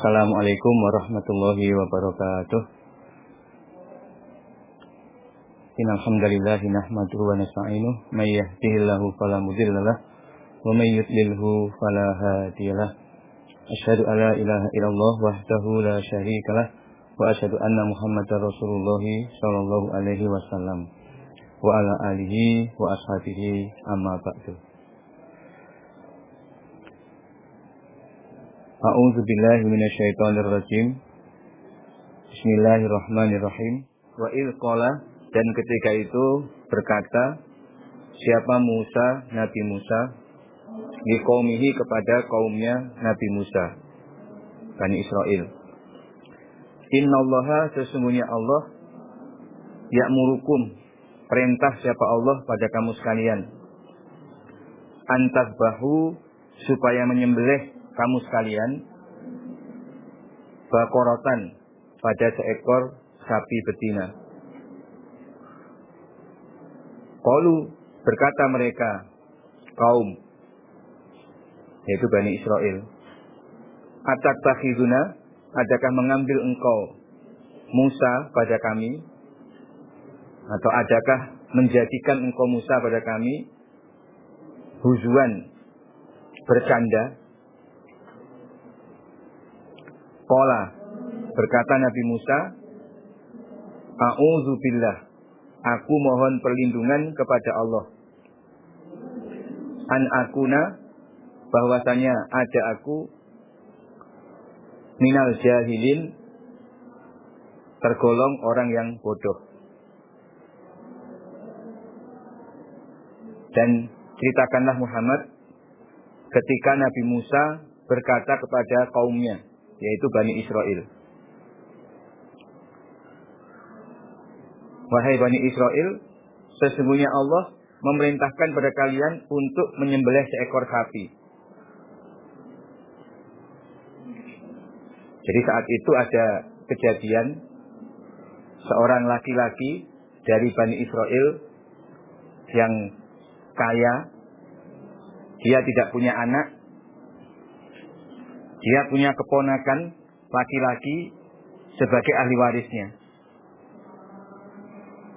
Assalamualaikum warahmatullahi wabarakatuh. Innal hamdalillah nahmaduhu wa nasta'inuhu may yahdihillahu fala mudhillalah wa may yudlilhu fala hadiyalah. Asyhadu an la ilaha illallah wahdahu la syarikalah wa asyhadu anna Muhammadar Rasulullah sallallahu alaihi wasallam wa ala alihi wa ashabihi amma ba'du. A'udzu billahi minasyaitonir rajim. Bismillahirrahmanirrahim. Wa idz qala, dan ketika itu berkata siapa Musa, Nabi Musa, liqaumihi kepada kaumnya Nabi Musa, Bani Israel. Innallaha, sesungguhnya Allah, ya'murukum, perintah siapa Allah pada kamu sekalian, antazbahu, supaya menyembelih kamu sekalian, baqaratan, pada seekor sapi betina. Qalu, berkata mereka, kaum, yaitu Bani Israel, atattakhizuna, adakah mengambil engkau Musa pada kami, atau adakah menjadikan engkau Musa pada kami huzuan, bercanda? Qala, berkata Nabi Musa, a'udzu billah, aku mohon perlindungan kepada Allah, an akuna, bahwasanya ada aku, minal jahilin, tergolong orang yang bodoh. Dan ceritakanlah Muhammad ketika Nabi Musa berkata kepada kaumnya, yaitu Bani Israel, wahai Bani Israel, sesungguhnya Allah memerintahkan pada kalian untuk menyembelih seekor sapi. Jadi saat itu ada kejadian seorang laki-laki dari Bani Israel yang kaya, dia tidak punya anak, dia punya keponakan laki-laki sebagai ahli warisnya.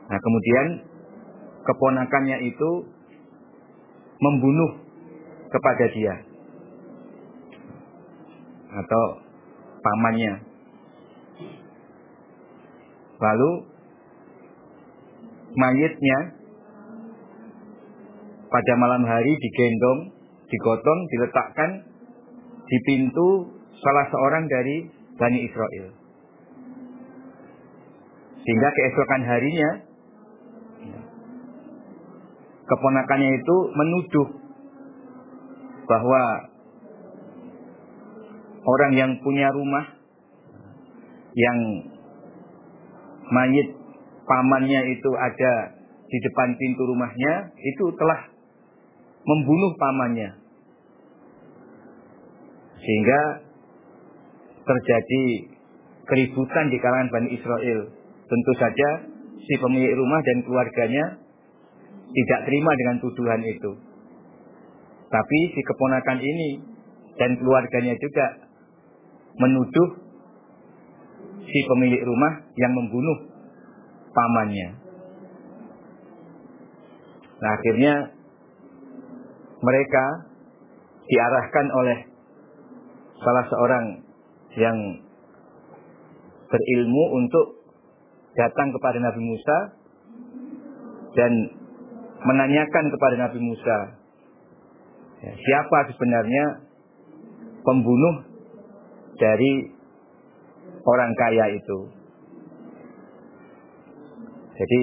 Nah, kemudian keponakannya itu membunuh kepada dia atau pamannya. Lalu mayitnya pada malam hari digendong, digotong, diletakkan di pintu salah seorang dari Bani Israel. Sehingga keesokan harinya keponakannya itu menuduh bahwa orang yang punya rumah, yang mayit pamannya itu ada di depan pintu rumahnya, itu telah membunuh pamannya. Sehingga terjadi keributan di kalangan Bani Israel. Tentu saja si pemilik rumah dan keluarganya tidak terima dengan tuduhan itu. Tapi si keponakan ini dan keluarganya juga menuduh si pemilik rumah yang membunuh pamannya. Nah, akhirnya mereka diarahkan oleh salah seorang yang berilmu untuk datang kepada Nabi Musa dan menanyakan kepada Nabi Musa, siapa sebenarnya pembunuh dari orang kaya itu. Jadi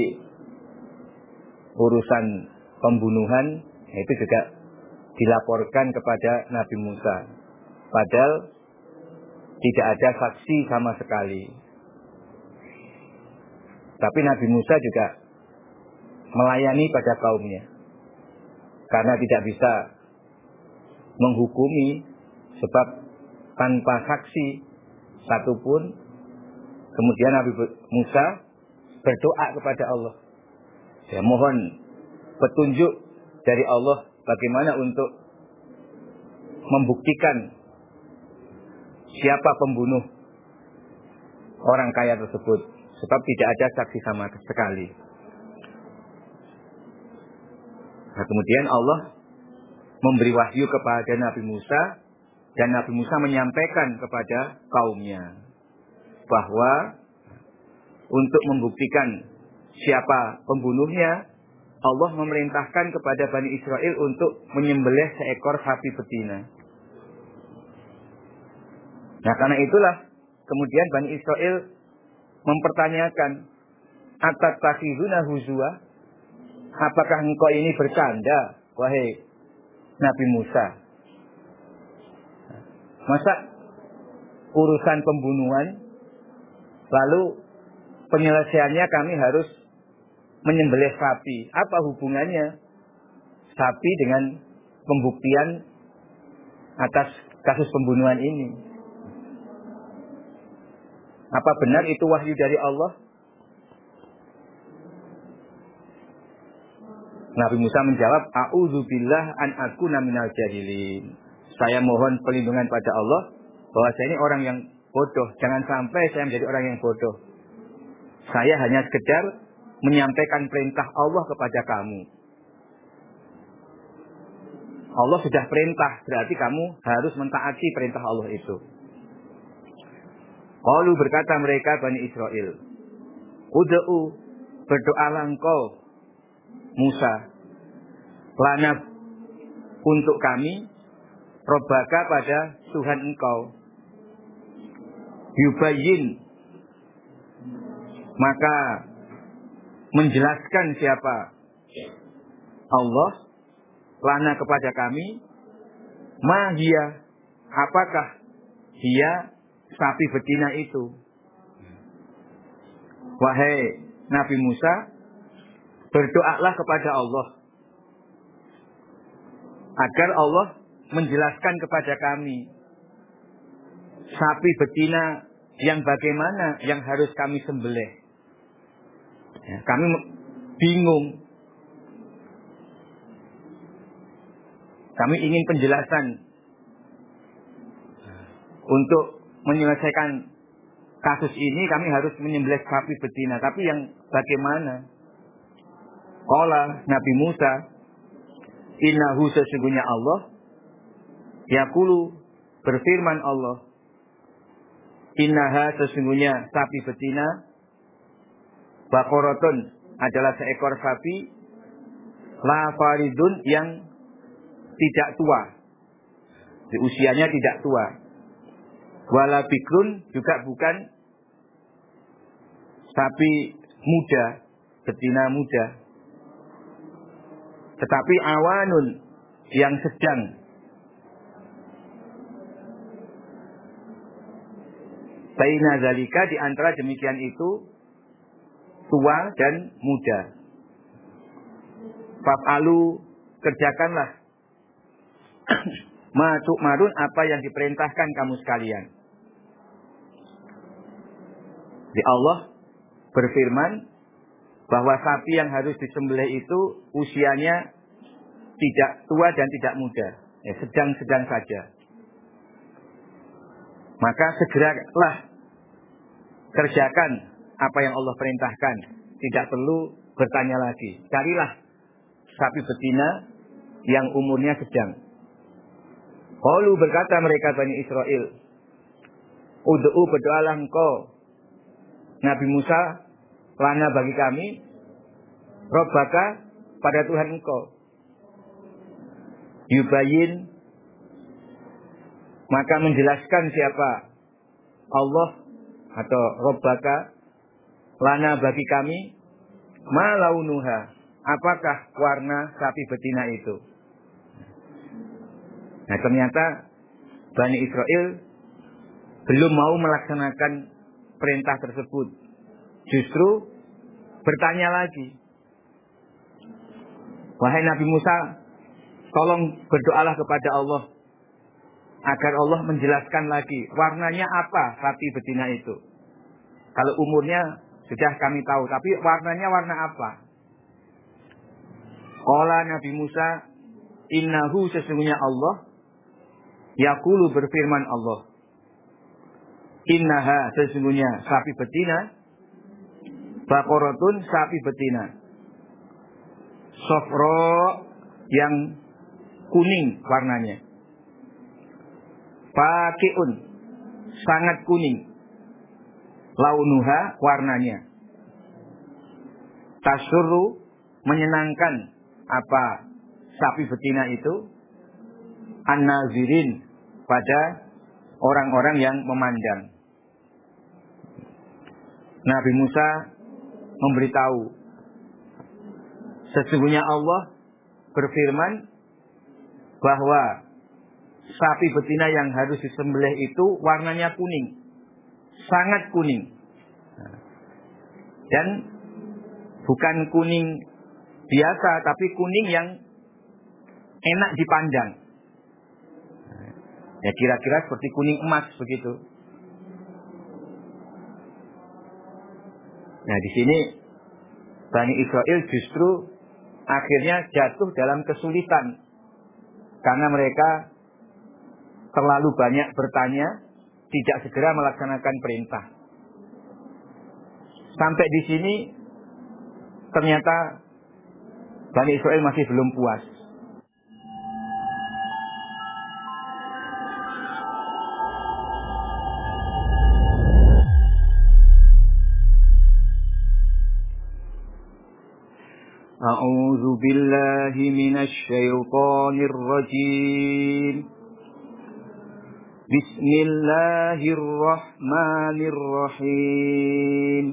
urusan pembunuhan itu juga dilaporkan kepada Nabi Musa, padahal tidak ada saksi sama sekali. Tapi Nabi Musa juga melayani pada kaumnya, karena tidak bisa menghukumi, sebab tanpa saksi satupun. Kemudian Nabi Musa berdoa kepada Allah, ya, mohon petunjuk dari Allah bagaimana untuk membuktikan siapa pembunuh orang kaya tersebut, sebab tidak ada saksi sama sekali. Nah, kemudian Allah memberi wahyu kepada Nabi Musa, dan Nabi Musa menyampaikan kepada kaumnya bahwa untuk membuktikan siapa pembunuhnya, Allah memerintahkan kepada Bani Israel untuk menyembelih seekor sapi betina. Nah, karena itulah kemudian Bani Israel mempertanyakan, "Atattakhizuna huzwa?" Apakah engkau ini bercanda, wahai Nabi Musa? Masa urusan pembunuhan, lalu penyelesaiannya kami harus menyembelih sapi? Apa hubungannya sapi dengan pembuktian atas kasus pembunuhan ini? Apa benar itu wahyu dari Allah? Nabi Musa menjawab, "A'udzubillah an akuna minal jahilin." Saya mohon perlindungan pada Allah bahwa saya ini orang yang bodoh. Jangan sampai saya menjadi orang yang bodoh. Saya hanya sekedar menyampaikan perintah Allah kepada kamu. Allah sudah perintah, berarti kamu harus mentaati perintah Allah itu. Qalu, berkata mereka Bani Israel, "Ud'u, berdoalah engkau Musa, lana, untuk kami, Robbaka, pada Tuhan engkau, yubayyin, maka menjelaskan siapa Allah, lana, kepada kami, ma hiya, apakah dia sapi betina itu." Wahai Nabi Musa, berdoalah kepada Allah agar Allah menjelaskan kepada kami sapi betina yang bagaimana yang harus kami sembelih. Ya, kami bingung. Kami ingin penjelasan untuk menyelesaikan kasus ini. Kami harus menyembelih sapi betina, tapi yang bagaimana? Qala, Nabi Musa, innahu, sesungguhnya Allah, yaqulu, berfirman Allah, innaha, sesungguhnya sapi betina, baqaratun, adalah seekor sapi, la faridun, yang tidak tua, di usianya tidak tua, wala bikrun, juga bukan sapi muda, betina muda, tetapi awanun, yang sedang. Baina zalika, di antara demikian itu, tua dan muda. Faf'alu, kerjakanlah ma tu'marun, apa yang diperintahkan kamu sekalian. Di Allah berfirman bahwa sapi yang harus disembelih itu usianya tidak tua dan tidak muda, ya, sedang-sedang saja. Maka segeralah kerjakan apa yang Allah perintahkan, tidak perlu bertanya lagi. Carilah sapi betina yang umurnya sedang. Qalu, berkata mereka Bani Israel, ud'u, berdoalah engkau Nabi Musa, lana, bagi kami, Robbaka, pada Tuhan engkau, yubayyin, maka menjelaskan siapa Allah atau Robbaka, lana, bagi kami, ma launuha, apakah warna sapi betina itu. Nah, ternyata Bani Israel belum mau melaksanakan perintah tersebut, justru bertanya lagi. Wahai Nabi Musa, tolong berdoalah kepada Allah agar Allah menjelaskan lagi warnanya apa sapi betina itu. Kalau umurnya sudah kami tahu, tapi warnanya warna apa? Qala, Nabi Musa, innahu, sesungguhnya Allah, yaqulu, berfirman Allah, Innaha, sesungguhnya sapi betina, baqaratun, sapi betina, safra, yang kuning warnanya, faqi'un, sangat kuning, launuha, warnanya, tasurru, menyenangkan. Apa sapi betina itu? An-nazirin, pada orang-orang yang memandang. Nabi Musa memberitahu, sesungguhnya Allah berfirman bahwa sapi betina yang harus disembelih itu warnanya kuning, sangat kuning, dan bukan kuning biasa, tapi kuning yang enak dipandang. Ya kira-kira seperti kuning emas begitu. Nah di sini Bani Israel justru akhirnya jatuh dalam kesulitan karena mereka terlalu banyak bertanya, tidak segera melaksanakan perintah. Sampai di sini ternyata Bani Israel masih belum puas. A'udzu billahi minasy syaithanir rajim. Bismillahirrahmanirrahim.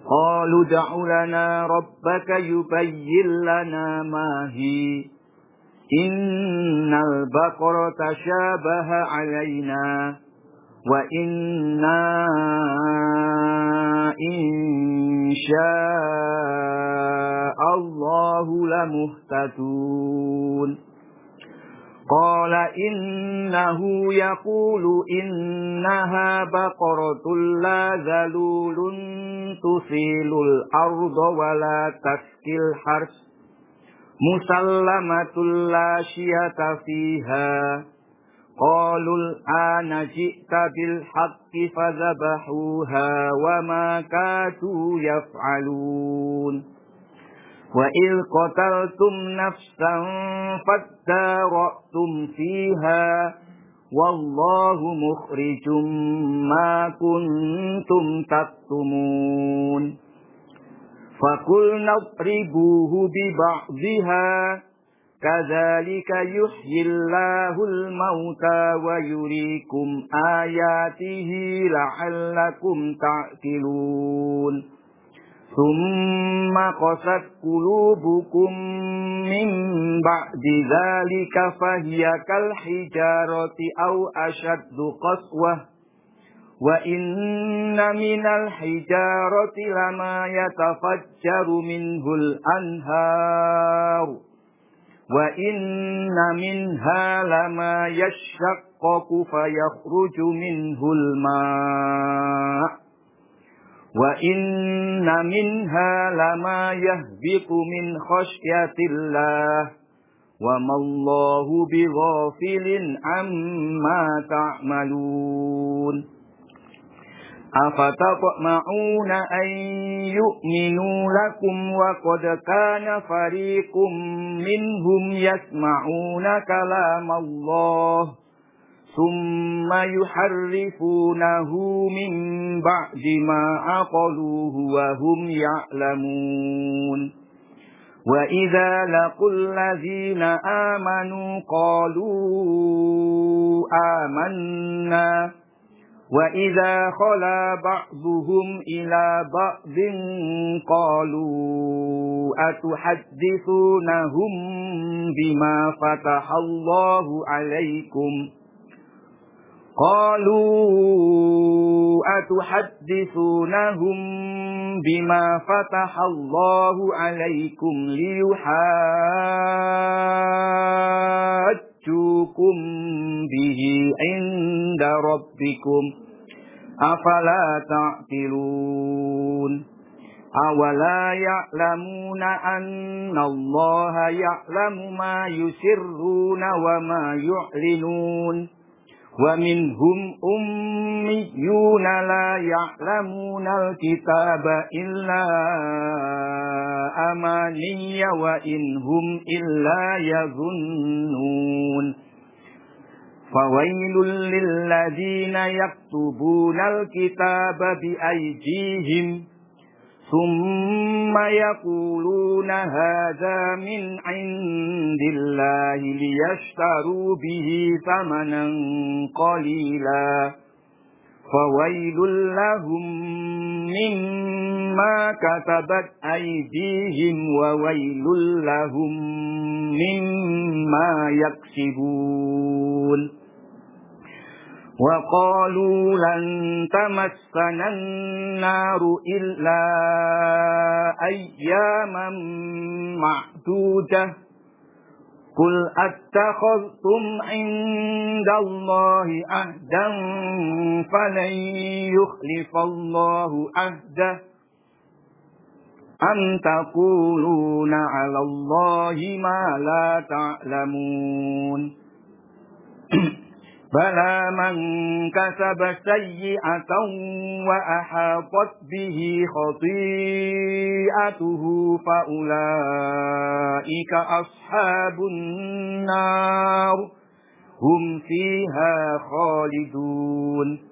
Qalu ud'u lana rabbaka yubayyin lana ma hi. Innal baqara tashabaha 'alaina wa inna insya'allahu lamuhtadun. Qala innahu yaqulu innaha baqaratun la zalulun tusilul arda wa la taskil hars musallamatul la syiyata fiha. Qalul ana ji'ta bil haqqi fadhabahuha wa ma kadu yaf'alun. Wa il qataltum nafsan faddaratum fiha wallahu mukhrijum ma kuntum taktumun. Fakulna idribuhu bi ba'dihha kadzalika yuhyillahul mauta wa yuriikum ayatihi la'allakum ta'qilun. Summa qasat qulubukum min ba'di dzalika fahiya kal hijarati aw ashaddu qaswah wa inna minal hijarati lama yatafajjaru minhul anhar wa inna minha lama yashaqqaqu fayakhruju minhul ma' wa inna minha lama yahbitu min khasyatillah wa mallahu bighafilin amma ta'malun. Afatatma'una an yu'minu lakum wa qad kana fariqum minhum yasma'una kalamallah thumma yuharrifunahu min ba'di ma aqaluhu wa hum ya'lamun. Wa idza laqul ladzina amanu qalu amanna wa idza khala ba'dhuhum ila ba'dhin qalu atuhaddithunahum bima fatahallahu 'alaikum qalu atuhaddithunahum bima fatahallahu 'alaikum liyuhajjukum bihi 'inda rabbikum afala ta'qilun. Awala ya'lamuna anna Allaha ya'lamu ma yusirruna wa ma yu'linun wa minhum ummiyuna la ya'lamunal kitaba illa amaniya wa inhum illa yazunnun fawailul lilladzina yaktubunal kitaba biaydihim summa yaquluna hadza min indillahi liyashtaru bihi thamanan qalila fawailul lahum mimma katabat aydihim wa wailul lahum mimma yaksibun wa qalu lan tamassana an-naru illa ayyaman ma'dudah qul attakhadhtum 'indallahi ahdan falan yukhlifallahu ahdah am taquluna 'alallahi ma la ta'lamun bala man kasaba sayyi'atan wa ahatat bihi khati'atuhu fa ulaika ashabun nar hum fiha khalidun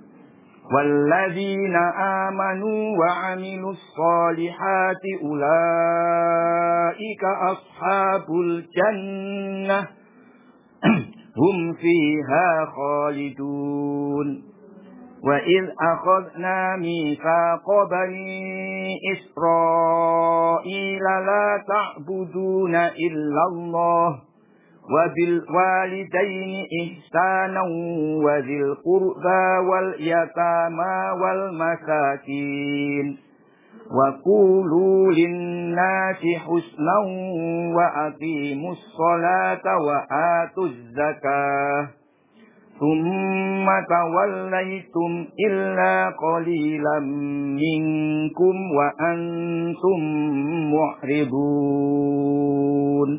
walladzina amanu wa 'amilus solihati ulaika ashabul jannah hum fiha khalidun wa idh akhadna mitsaqa bani Israila la ta'buduna illallah wa bil walidaini ihsanan wa dzil qurba wal yatama wal masakin wa qulu linnasi husnan wa aqimus salata wa atuz zakah thumma tawallaytum illa qalilan minkum wa antum mu'ridun.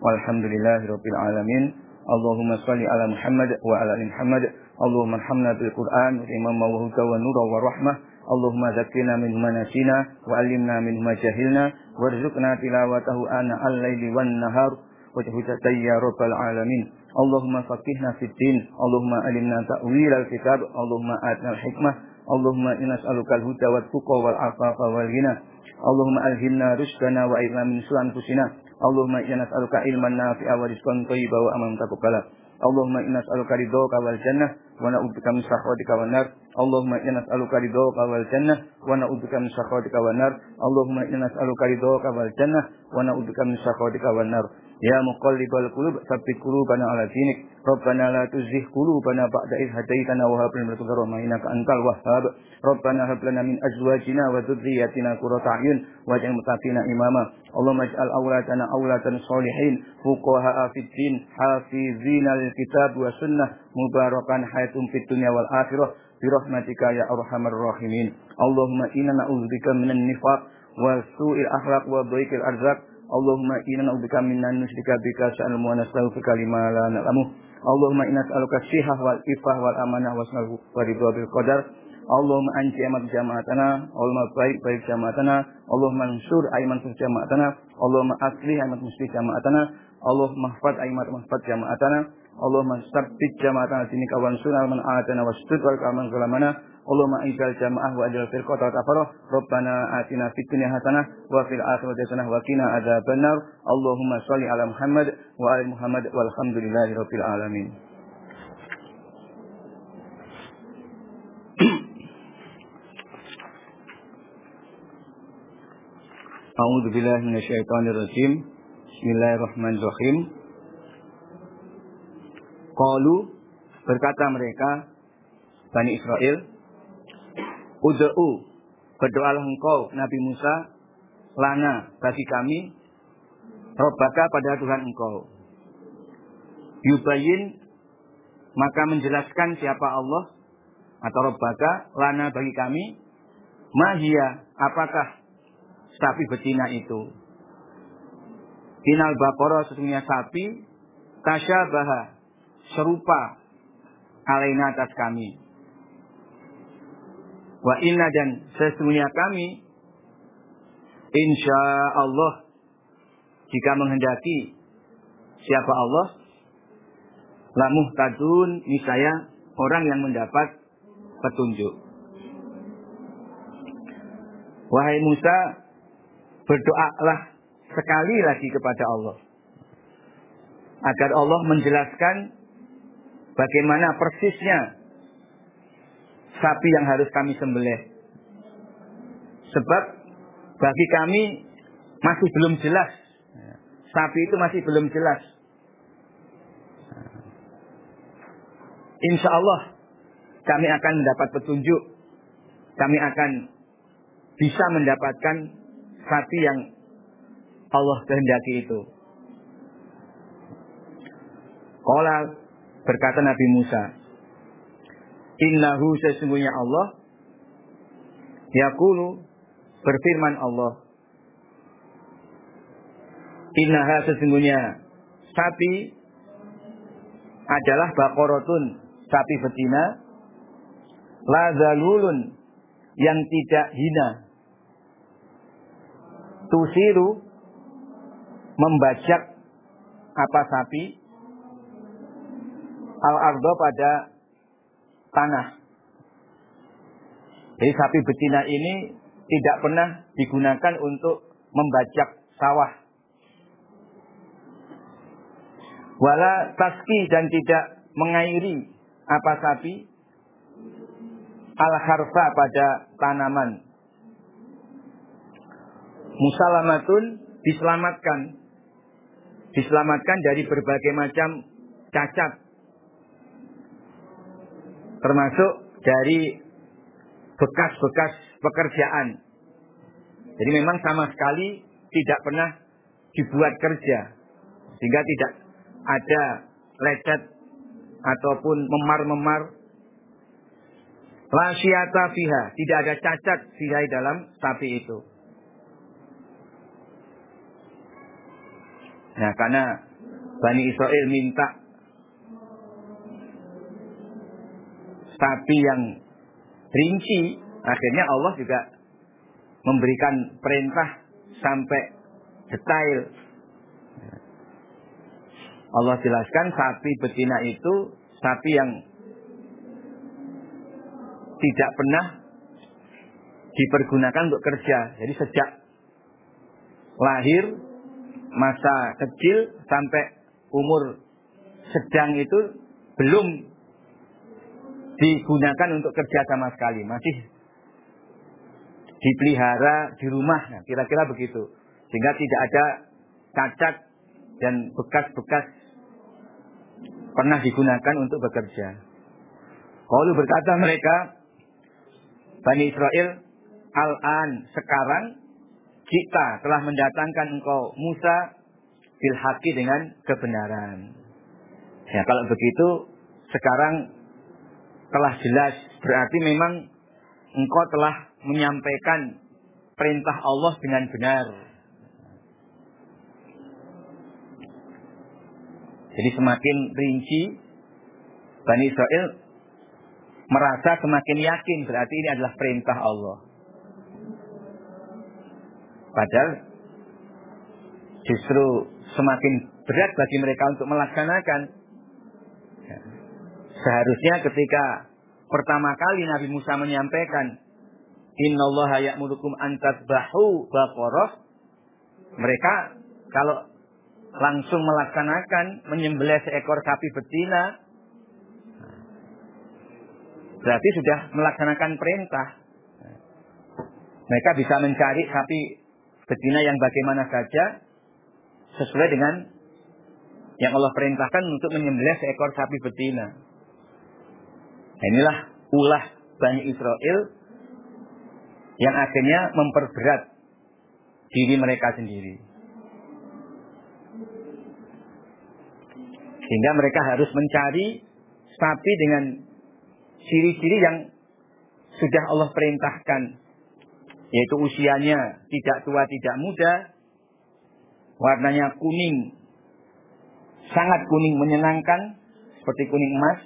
Walhamdulillahirabbil alamin. Allahumma shalli ala Muhammad wa ala ali Muhammad. Allahumma arhamna bil Qur'an wa imamma wa huda wa nura wa rahmah. Allahumma zakkina minhu ma nasina wa allimna minhu ma jahilna warzuqna tilawatahu ana al-laili wan nahar wajhaka ya rabbal alamin. Allahumma faqihna fid din. Allahumma alimna ta'wil al-kitab. Allahumma atina al-hikmah. Allahumma inna nas'aluka al-huda wat tuqa wal afafa wal ghina. Allahumma alhimna rushdana wa a'inna min shururi anfusina. Allahumma inna nas'aluka ilman nafi'a wa rizqan thayyiban wa amalan taqabbala. Allahumma inna nas'aluka ridhaka wal jannah wa na'udzubika min sakhatika wan nar. Allahumma inna nas'aluka ridhaka wal jannah wa na'udzubika min sakhatika wan nar. Allahumma inna nas'aluka ridhaka wal jannah wa na'udzubika min sakhatika wan nar. Ya muqallibal qulub tsabbit qulubana ala dinik. Rabbana la tuzigh qulubana ba'da idh hadaitana wa hab lana min ladunka rahmah innaka antal wahhab. Rabbana hab lana min azwajina wa dhurriyyatina qurrata a'yun waj'al muttaqina imama. Allahumma ij'al awladana awladan sholihin fuqaha fid din hafizina lil kitab wa sunnah mubarakan hayatum fid dunya wal akhirah bi rahmatika ya arhamar rahimin. Allahumma inna na'udzubika minan nifaq wa su'il akhlaq wa dhiqil arzaq. Allahumma inna na'udzubika minan nusyrika bika sa'al wa nastaghfiruka lima la na'lamu. Allahumma inna nas'aluka shihah wal ifah wal amanah wa sunnahu wa ridha bil qadar. Allahumma anci amat jamaatana, Allahumma baik jamaatana, Allahumma ansur aiman jamaatana, Allahumma aslih aiman muslim jamaatana, Allahumma mahfad aiman mahfad jamaatana, Allahumma sabbit jamaatana dinika wa ansur man aatana wastud wal kaman zalamana. Allahumma ijal jamaah wa ajal firqata wa tafarrah. Rabbana atina fid dunya hasanah wa fil akhirati hasanah wa qina adzabannar. Allahumma shalli ala Muhammad wa ali Muhammad walhamdulillahi rabbil alamin. A'udzu billahi minasyaitonir rajim. Bismillahirrahmanirrahim. Qalu, berkata mereka Bani Israel, Ud'u, berdoalah engkau Nabi Musa, lana bagi kami, Rabbaka pada Tuhan engkau. Yubayyin, maka menjelaskan siapa Allah, atau Rabbaka, lana bagi kami, mahia, apakah sapi betina itu. Inal Baqarah, sesungguhnya sapi, tasyabaha, serupa alaina atas kami. Wa inna dan sesungguhnya kami insya Allah jika menghendaki siapa Allah la muhtadun niscaya orang yang mendapat petunjuk. Wahai Musa, berdoalah sekali lagi kepada Allah agar Allah menjelaskan bagaimana persisnya sapi yang harus kami sembelih. Sebab bagi kami masih belum jelas. Sapi itu masih belum jelas. Insya Allah kami akan mendapat petunjuk. Kami akan bisa mendapatkan sapi yang Allah kehendaki itu. Qala berkata Nabi Musa, innahu sesungguhnya Allah yaqulu berfirman Allah, innaha sesungguhnya sapi adalah baqaratun sapi betina la zalulun yang tidak hina tusiru membajak apa sapi al-ardo pada tanah. Jadi sapi betina ini tidak pernah digunakan untuk membajak sawah. Wala taski dan tidak mengairi apa sapi al-harfa pada tanaman. Musalamatun diselamatkan dari berbagai macam cacat, termasuk dari bekas-bekas pekerjaan. Jadi memang sama sekali tidak pernah dibuat kerja, sehingga tidak ada lecet ataupun memar-memar. La syiyata fiha, tidak ada cacat fiha dalam sapi itu. Nah, karena Bani Israel minta sapi yang rinci, akhirnya Allah juga memberikan perintah sampai detail. Allah jelaskan sapi betina itu sapi yang tidak pernah dipergunakan untuk kerja. Jadi sejak lahir, masa kecil sampai umur sedang itu belum digunakan untuk kerja sama sekali. Masih dipelihara di rumah. Nah, kira-kira begitu. Sehingga tidak ada cacat dan bekas-bekas pernah digunakan untuk bekerja. Qalu berkata mereka, Bani Israel, al-an sekarang kita telah mendatangkan engkau Musa bil haqi dengan kebenaran. Ya, kalau begitu sekarang telah jelas, berarti memang engkau telah menyampaikan perintah Allah dengan benar. Jadi semakin rinci Bani Israel merasa semakin yakin berarti ini adalah perintah Allah. Padahal justru semakin berat bagi mereka untuk melaksanakan. Seharusnya ketika pertama kali Nabi Musa menyampaikan innallaha ya'murukum an tadbahu baqarah, mereka kalau langsung melaksanakan menyembelih seekor sapi betina, berarti sudah melaksanakan perintah. Mereka bisa mencari sapi betina yang bagaimana saja sesuai dengan yang Allah perintahkan untuk menyembelih seekor sapi betina. Nah, inilah ulah Bani Israel yang akhirnya memperberat diri mereka sendiri. Sehingga mereka harus mencari sapi dengan ciri-ciri yang sudah Allah perintahkan, yaitu usianya tidak tua tidak muda, warnanya kuning, sangat kuning menyenangkan, seperti kuning emas,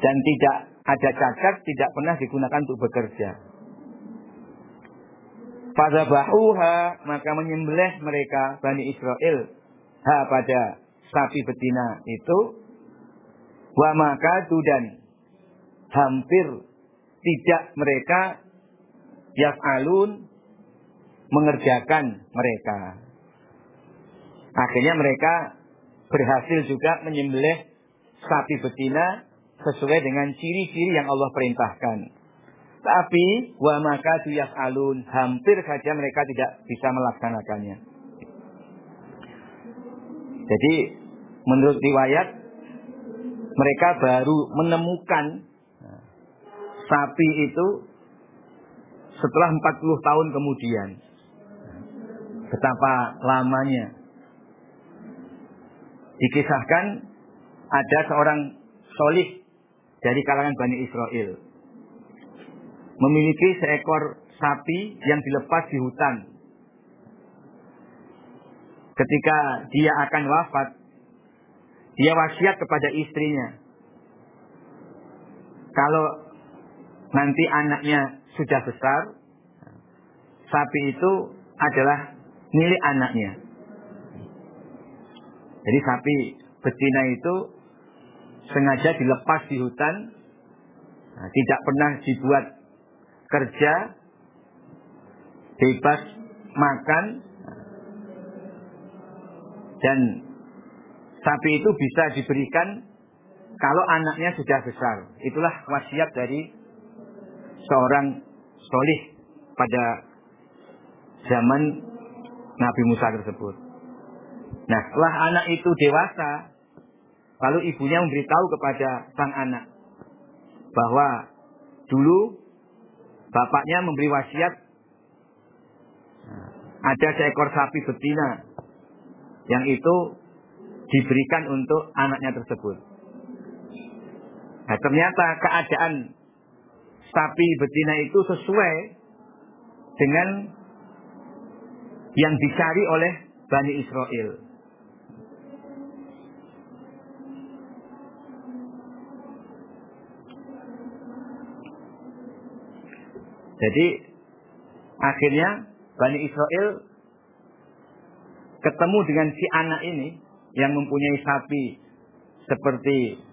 dan tidak ada cacat, tidak pernah digunakan untuk bekerja. Fadzabahuha, maka menyembelih mereka Bani Israel pada sapi betina itu, wa makadu, dan hampir tidak mereka yaf'alun, mengerjakan mereka. Akhirnya mereka berhasil juga menyembelih sapi betina sesuai dengan ciri-ciri yang Allah perintahkan. Tapi wa makadu yaf'alun, hampir saja mereka tidak bisa melaksanakannya. Jadi menurut riwayat, mereka baru menemukan sapi itu setelah 40 tahun kemudian. Betapa lamanya. Dikisahkan ada seorang solih dari kalangan Bani Israel memiliki seekor sapi yang dilepas di hutan. Ketika dia akan wafat, dia wasiat kepada istrinya, kalau nanti anaknya sudah besar, sapi itu adalah milik anaknya. Jadi sapi betina itu sengaja dilepas di hutan, tidak pernah dibuat kerja, bebas makan, dan sapi itu bisa diberikan kalau anaknya sudah besar. Itulah wasiat dari seorang solih pada zaman Nabi Musa tersebut. Nah, setelah anak itu dewasa, lalu ibunya memberitahu kepada sang anak bahwa dulu bapaknya memberi wasiat, ada seekor sapi betina yang itu diberikan untuk anaknya tersebut. Nah, ternyata keadaan sapi betina itu sesuai dengan yang dicari oleh Bani Israel. Jadi akhirnya Bani Israel ketemu dengan si anak ini yang mempunyai sapi seperti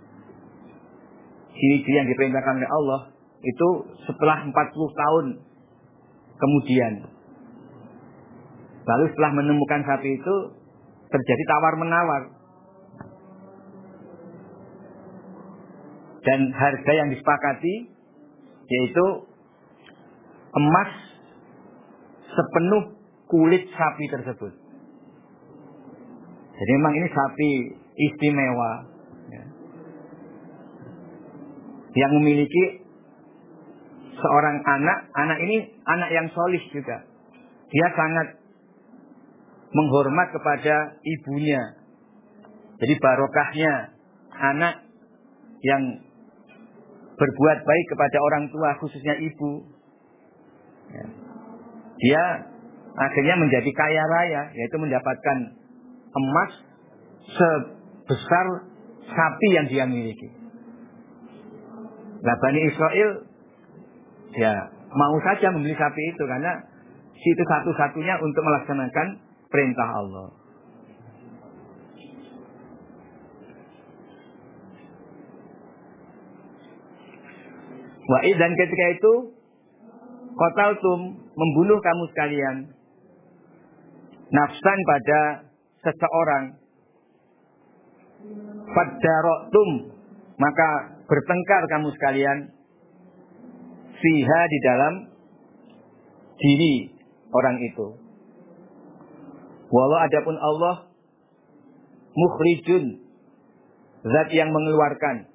ciri-ciri yang diperintahkan oleh Allah itu setelah 40 tahun kemudian. Lalu setelah menemukan sapi itu terjadi tawar-menawar. Dan harga yang disepakati yaitu emas sepenuh kulit sapi tersebut. Jadi memang ini sapi istimewa, ya, yang memiliki seorang anak ini anak yang solih juga. Dia sangat menghormat kepada ibunya. Jadi barokahnya anak yang berbuat baik kepada orang tua, khususnya ibu, ya, dia akhirnya menjadi kaya raya, yaitu mendapatkan emas sebesar sapi yang dia miliki. Nah, Bani Israel ya mau saja membeli sapi itu karena itu satu-satunya untuk melaksanakan perintah Allah. Wa'id, dan ketika itu qataltum, membunuh kamu sekalian, nafsan pada seseorang, faddarotum, maka bertengkar kamu sekalian, fiha, di dalam diri orang itu. Walau adapun Allah mukhrijun, zat yang mengeluarkan,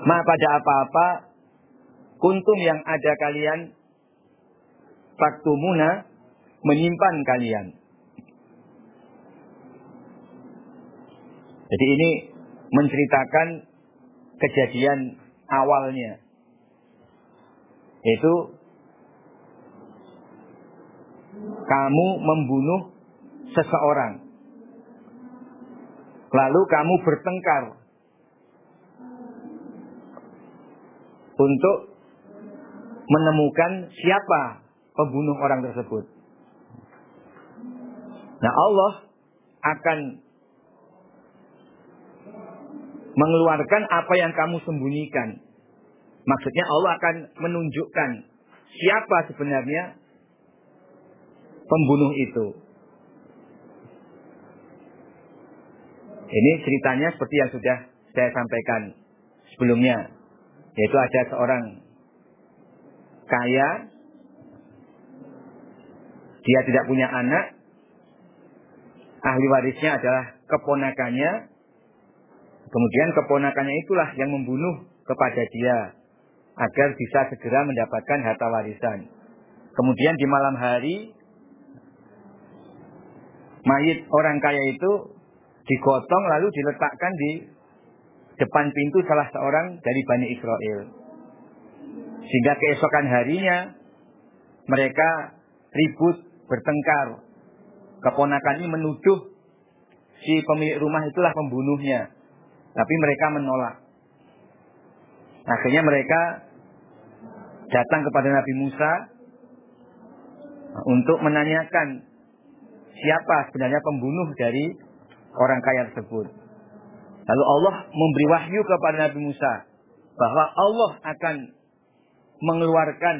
ma pada apa-apa, kuntum yang ada kalian, faktumuna, menyimpan kalian. Jadi ini menceritakan kejadian awalnya, yaitu kamu membunuh seseorang. lalu kamu bertengkar untuk menemukan siapa pembunuh orang tersebut. Nah, Allah akan mengeluarkan apa yang kamu sembunyikan. Maksudnya Allah akan menunjukkan siapa sebenarnya pembunuh itu. Ini ceritanya seperti yang sudah saya sampaikan sebelumnya, yaitu ada seorang kaya, dia tidak punya anak, ahli warisnya adalah keponakannya, kemudian keponakannya itulah yang membunuh kepada dia agar bisa segera mendapatkan harta warisan. Kemudian di malam hari, mayit orang kaya itu digotong lalu diletakkan di depan pintu salah seorang dari Bani Israel. Sehingga keesokan harinya mereka ribut, bertengkar. Keponakan ini menuduh si pemilik rumah itulah pembunuhnya. Tapi mereka menolak. Akhirnya mereka datang kepada Nabi Musa untuk menanyakan siapa sebenarnya pembunuh dari orang kaya tersebut. Lalu Allah memberi wahyu kepada Nabi Musa bahwa Allah akan mengeluarkan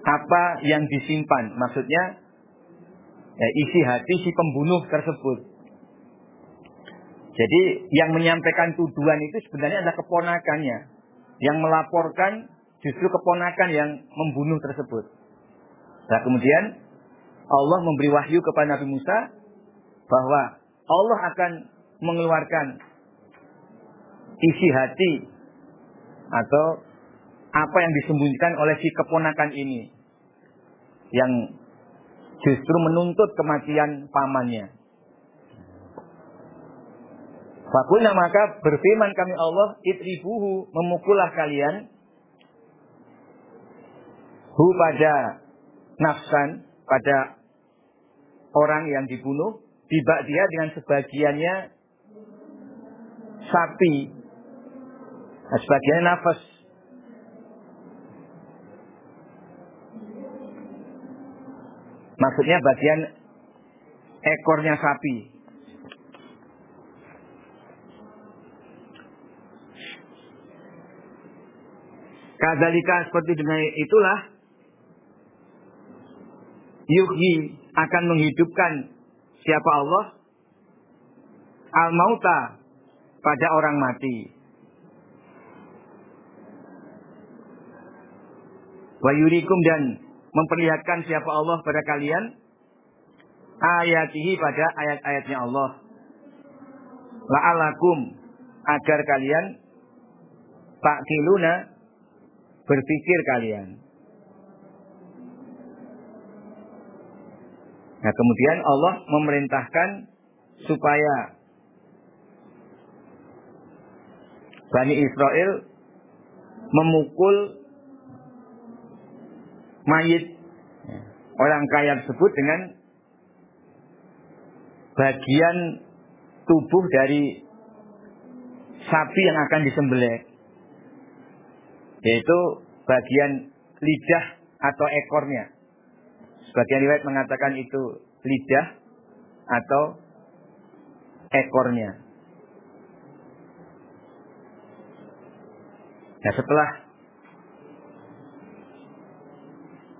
apa yang disimpan. Maksudnya isi hati si pembunuh tersebut. Jadi yang menyampaikan tuduhan itu sebenarnya adalah keponakannya. Yang melaporkan justru keponakan yang membunuh tersebut. Nah, kemudian Allah memberi wahyu kepada Nabi Musa bahwa Allah akan mengeluarkan isi hati atau apa yang disembunyikan oleh si keponakan ini yang justru menuntut kematian pamannya. Fakulna, maka berfirman kami Allah, itribuhu, memukullah kalian hu pada nafsan, pada orang yang dibunuh, tiba dia dengan sebagiannya sapi, sebagiannya nafas. Maksudnya bagian ekornya sapi. Kadzalika, seperti dengan itulah yuhyi, akan menghidupkan siapa Allah al-mauta, pada orang mati, wa yurikum, dan memperlihatkan siapa Allah pada kalian ayatihi, pada ayat-ayatnya Allah, la'alakum, agar kalian ta'qiluna, berpikir kalian. Nah, kemudian Allah memerintahkan supaya Bani Israel memukul mayit orang kaya tersebut dengan bagian tubuh dari sapi yang akan disembelih, yaitu bagian lidah atau ekornya. Sebagian riwayat mengatakan itu lidah atau ekornya. Nah, setelah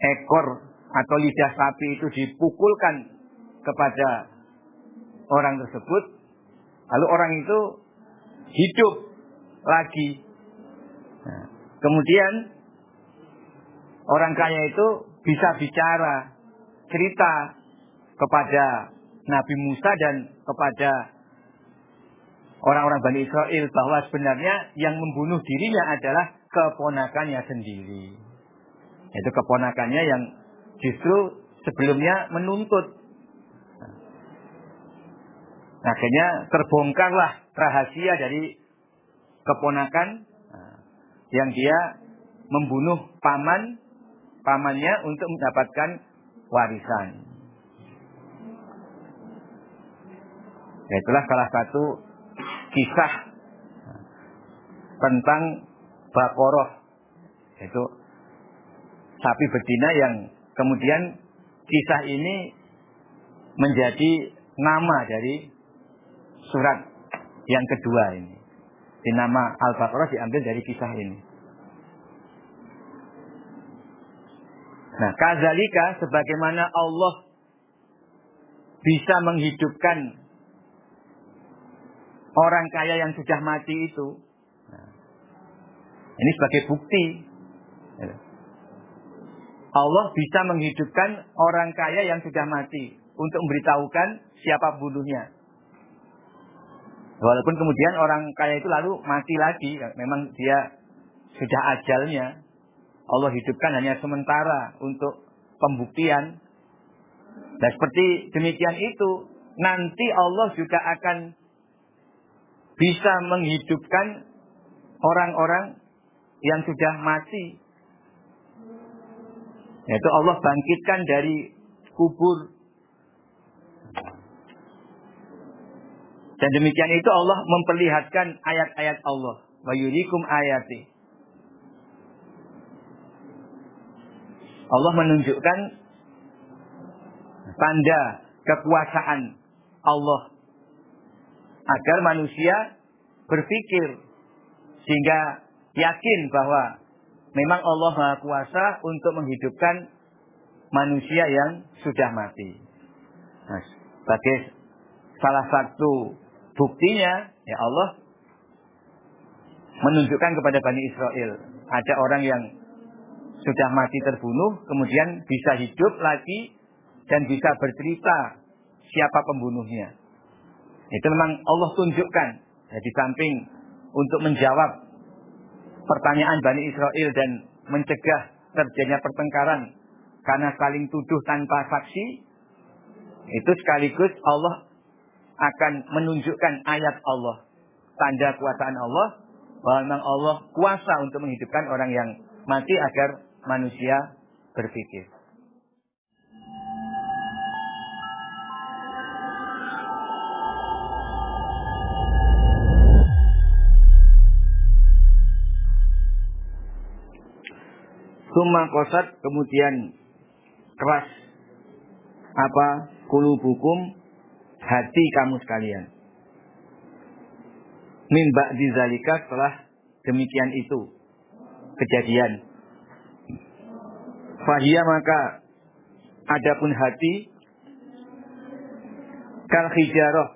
ekor atau lidah sapi itu dipukulkan kepada orang tersebut, lalu orang itu hidup lagi. Nah, kemudian orang kaya itu bisa bicara, cerita kepada Nabi Musa dan kepada orang-orang Bani Israel bahwa sebenarnya yang membunuh dirinya adalah keponakannya sendiri. Itu keponakannya yang justru sebelumnya menuntut. Akhirnya terbongkarlah rahasia dari keponakan yang dia membunuh pamannya untuk mendapatkan warisan. Itulah salah satu kisah tentang Baqarah, yaitu sapi betina yang kemudian kisah ini menjadi nama dari surat yang kedua ini. Di nama Al-Baqarah diambil dari kisah ini. Nah, kadzalika sebagaimana Allah bisa menghidupkan orang kaya yang sudah mati itu. Nah, ini sebagai bukti. Allah bisa menghidupkan orang kaya yang sudah mati untuk memberitahukan siapa pembunuhnya. Walaupun kemudian orang kaya itu lalu mati lagi, memang dia sudah ajalnya. Allah hidupkan hanya sementara untuk pembuktian. Dan seperti demikian itu, nanti Allah juga akan bisa menghidupkan orang-orang yang sudah mati. Yaitu Allah bangkitkan dari kubur. Dan demikian itu Allah memperlihatkan ayat-ayat Allah. Wa yurikum ayati. Allah menunjukkan tanda kekuasaan Allah agar manusia berpikir sehingga yakin bahwa memang Allah Maha Kuasa untuk menghidupkan manusia yang sudah mati. Nah, sebagai salah satu buktinya, ya Allah menunjukkan kepada Bani Israel ada orang yang sudah mati terbunuh, kemudian bisa hidup lagi dan bisa bercerita siapa pembunuhnya. Itu memang Allah tunjukkan. Jadi samping untuk menjawab pertanyaan Bani Israel dan mencegah terjadinya pertengkaran karena saling tuduh tanpa saksi, itu sekaligus Allah akan menunjukkan ayat Allah, tanda kuasaan Allah, bahwa memang Allah kuasa untuk menghidupkan orang yang mati agar manusia berpikir. Summa qasat, kemudian keras apa qulubukum, hati kamu sekalian. Min ba'di zalika, setelah demikian itu kejadian. Fahiyya, maka adapun hati kal hijarah,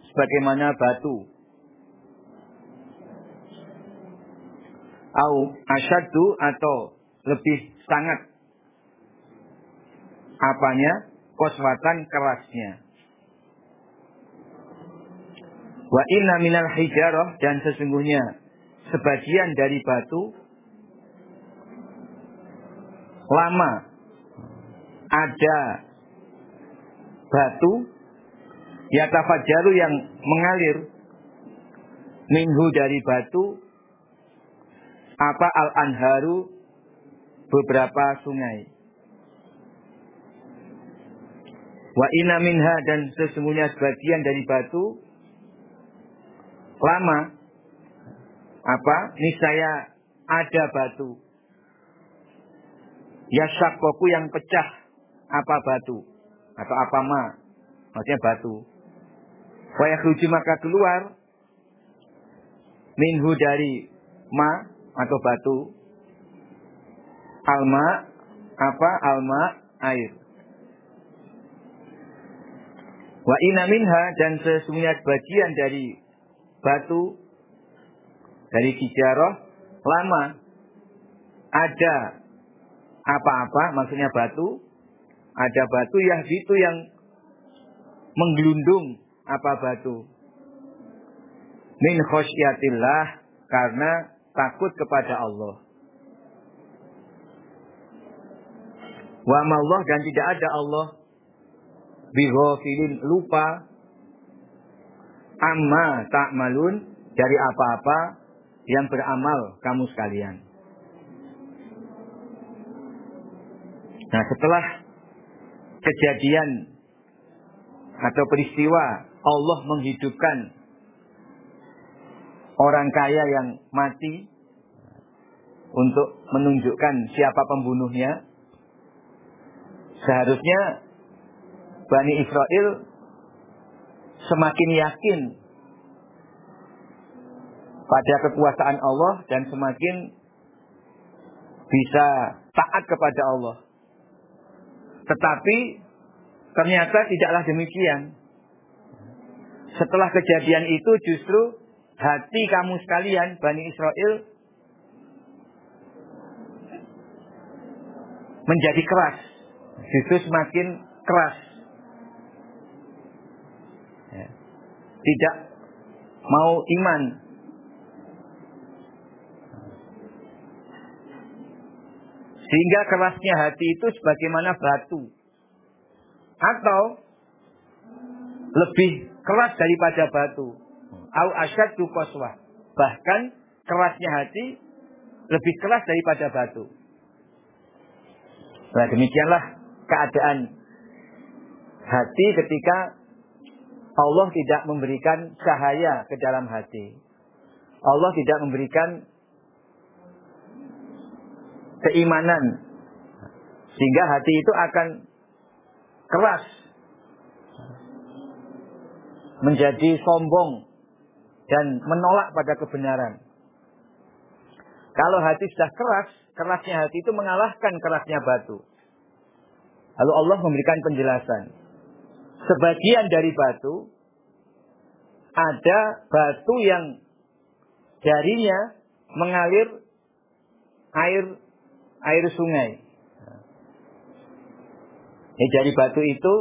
sebagaimana batu. Au asyaddu, atau lebih sangat apanya, qaswatan, kerasnya. Wa inna minal hijarah, dan sesungguhnya sebagian dari batu lama ada batu yatafajjaru, yang mengalir minhu, dari batu apa al-anharu, beberapa sungai. Wa inna minha, dan sesungguhnya sebagian dari batu lama apa, niscaya ada batu yashaqqaqu, yang pecah apa batu atau apa ma, maksudnya batu. Wa yakhruju, maka keluar minhu, dari ma atau batu, alma apa, alma, air. Wa inna minha, dan sesungguhnya sebagian dari batu, dari hijarah lama ada apa-apa, maksudnya batu, ada batu yahditu, yang menggelundung apa batu, min khosyatillah, karena takut kepada Allah. Wa ma'allah, dan tidak ada Allah bighafilin, lupa, amma ta'malun, dari apa-apa yang beramal kamu sekalian. Nah, setelah kejadian atau peristiwa Allah menghidupkan orang kaya yang mati untuk menunjukkan siapa pembunuhnya, seharusnya Bani Israel semakin yakin pada kekuasaan Allah dan semakin bisa taat kepada Allah. Tetapi ternyata tidaklah demikian. Setelah kejadian itu justru hati kamu sekalian, Bani Israel, menjadi keras. Justru semakin keras. Tidak mau iman. Sehingga kerasnya hati itu sebagaimana batu. Atau lebih keras daripada batu. Au asyaddu qaswah. Bahkan kerasnya hati lebih keras daripada batu. Nah, demikianlah keadaan hati ketika Allah tidak memberikan cahaya ke dalam hati. Allah tidak memberikan keimanan. Sehingga hati itu akan keras. Menjadi sombong. Dan menolak pada kebenaran. Kalau hati sudah keras, kerasnya hati itu mengalahkan kerasnya batu. Lalu Allah memberikan penjelasan. Sebagian dari batu, ada batu yang darinya mengalir air sungai. Dari batu itu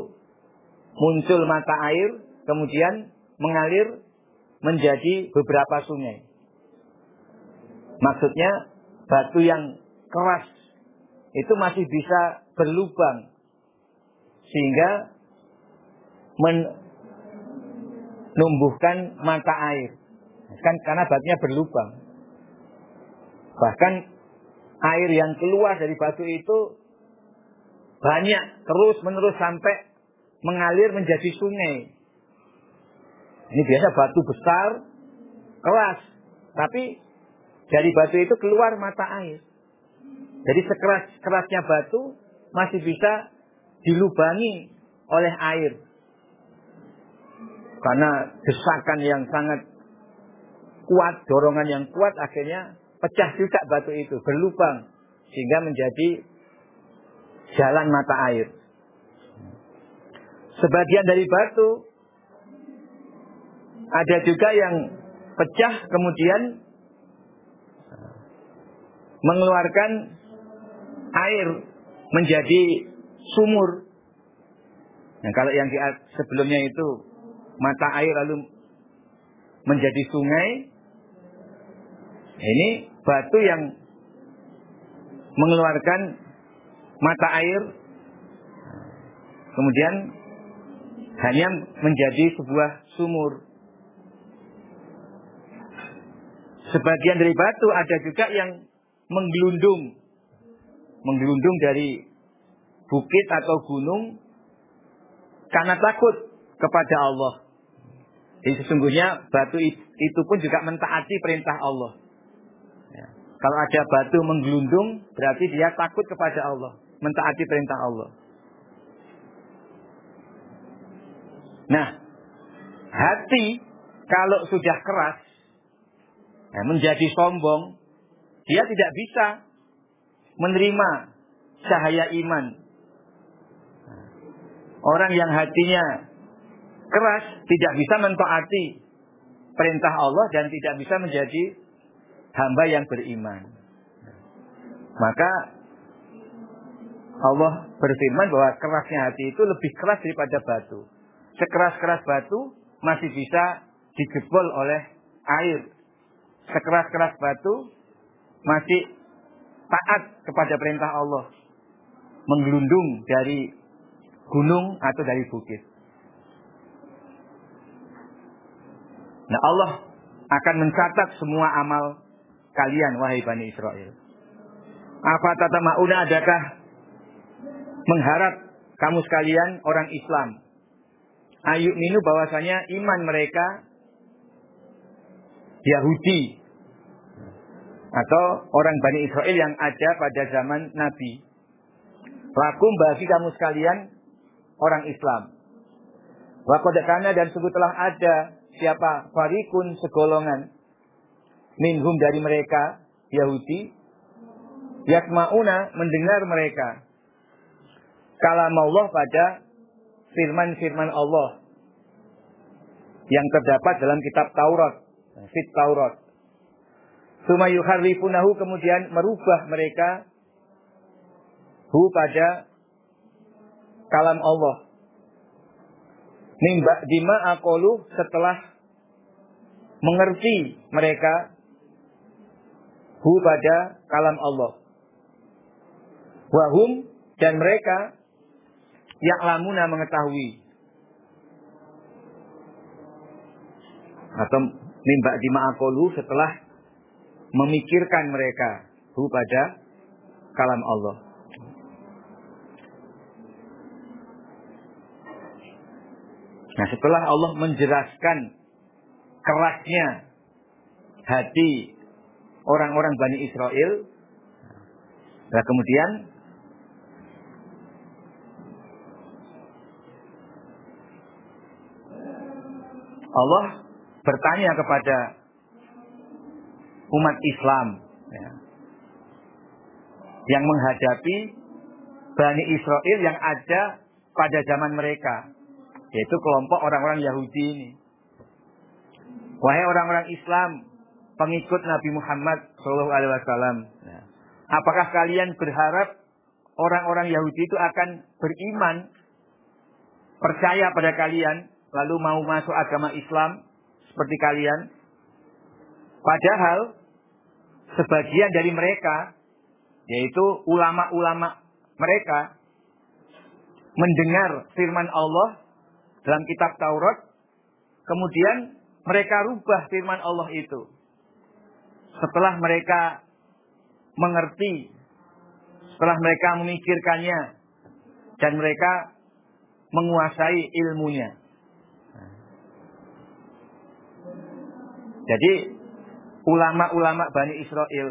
muncul mata air, kemudian mengalir menjadi beberapa sungai. Maksudnya batu yang keras itu masih bisa berlubang sehingga menumbuhkan mata air. Kan karena batunya berlubang. Bahkan air yang keluar dari batu itu banyak terus menerus sampai mengalir menjadi sungai. Ini biasa batu besar, keras, tapi dari batu itu keluar mata air. Jadi sekeras-kerasnya batu masih bisa dilubangi oleh air. Karena desakan yang sangat kuat, dorongan yang kuat, akhirnya pecah juga batu itu, berlubang. Sehingga menjadi jalan mata air. Sebagian dari batu, ada juga yang pecah kemudian mengeluarkan air menjadi sumur. Nah, kalau yang sebelumnya itu mata air lalu menjadi sungai, ini batu yang mengeluarkan mata air kemudian hanya menjadi sebuah sumur. Sebagian dari batu ada juga yang menggelundung dari bukit atau gunung karena takut kepada Allah. Jadi sesungguhnya batu itu pun juga mentaati perintah Allah. Ya. Kalau ada batu menggelundung, berarti dia takut kepada Allah, mentaati perintah Allah. Nah, hati kalau sudah keras, menjadi sombong, dia tidak bisa menerima cahaya iman. Orang yang hatinya keras tidak bisa mentaati perintah Allah dan tidak bisa menjadi hamba yang beriman. Maka Allah berfirman bahwa kerasnya hati itu lebih keras daripada batu. Sekeras-keras batu masih bisa dijebol oleh air. Sekeras-keras batu masih taat kepada perintah Allah. Menggelundung dari gunung atau dari bukit. Nah, Allah akan mencatat semua amal kalian, wahai Bani Israel. Afatatma'una, adakah mengharap kamu sekalian orang Islam ayu'minu bahwasanya iman mereka Yahudi atau orang Bani Israel yang ada pada zaman Nabi. Lakum bagi kamu sekalian orang Islam. Wa qad kana dan sungguh telah ada siapa farikun segolongan minhum dari mereka Yahudi yasmauna mendengar mereka kalam Allah pada firman-firman Allah yang terdapat dalam kitab Taurat, fit Taurat. Tsumma yuharrifunahu kemudian merubah mereka hu pada kalam Allah. Min ba'di ma aqalu setelah mengerti mereka hu pada kalam Allah. Wahum dan mereka ya'lamuna mengetahui. Atau min ba'di ma aqalu setelah memikirkan mereka hu pada kalam Allah. Nah, setelah Allah menjelaskan kerasnya hati orang-orang Bani Israel, nah kemudian Allah bertanya kepada umat Islam ya, yang menghadapi Bani Israel yang ada pada zaman mereka, yaitu kelompok orang-orang Yahudi ini. Wahai orang-orang Islam, pengikut Nabi Muhammad SAW, apakah kalian berharap orang-orang Yahudi itu akan beriman, percaya pada kalian, lalu mau masuk agama Islam seperti kalian? Padahal sebagian dari mereka, yaitu ulama-ulama mereka, mendengar firman Allah dalam kitab Taurat, kemudian mereka rubah firman Allah itu. Setelah mereka mengerti, setelah mereka memikirkannya, dan mereka menguasai ilmunya. Jadi ulama-ulama Bani Israel,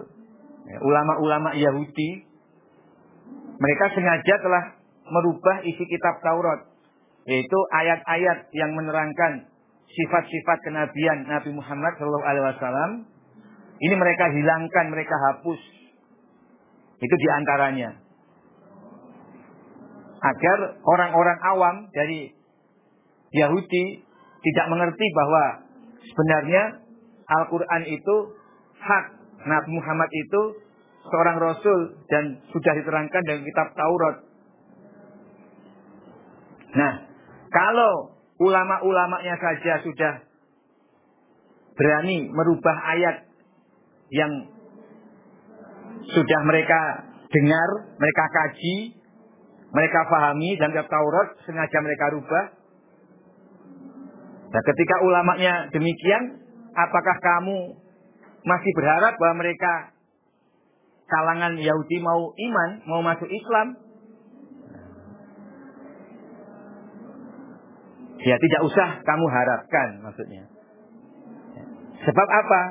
ulama-ulama Yahudi, mereka sengaja telah merubah isi kitab Taurat, yaitu ayat-ayat yang menerangkan sifat-sifat kenabian Nabi Muhammad SAW. Ini mereka hilangkan, mereka hapus. Itu diantaranya. Agar orang-orang awam dari Yahudi tidak mengerti bahwa sebenarnya Al-Quran itu hak. Nabi Muhammad itu seorang Rasul dan sudah diterangkan dalam kitab Taurat. Nah, kalau ulama-ulamanya saja sudah berani merubah ayat yang sudah mereka dengar, mereka kaji, mereka pahami dalam kitab Taurat, sengaja mereka rubah. Nah, ketika ulamanya demikian, apakah kamu masih berharap bahwa mereka kalangan Yahudi mau iman, mau masuk Islam? Ya, tidak usah kamu harapkan, maksudnya. Sebab apa?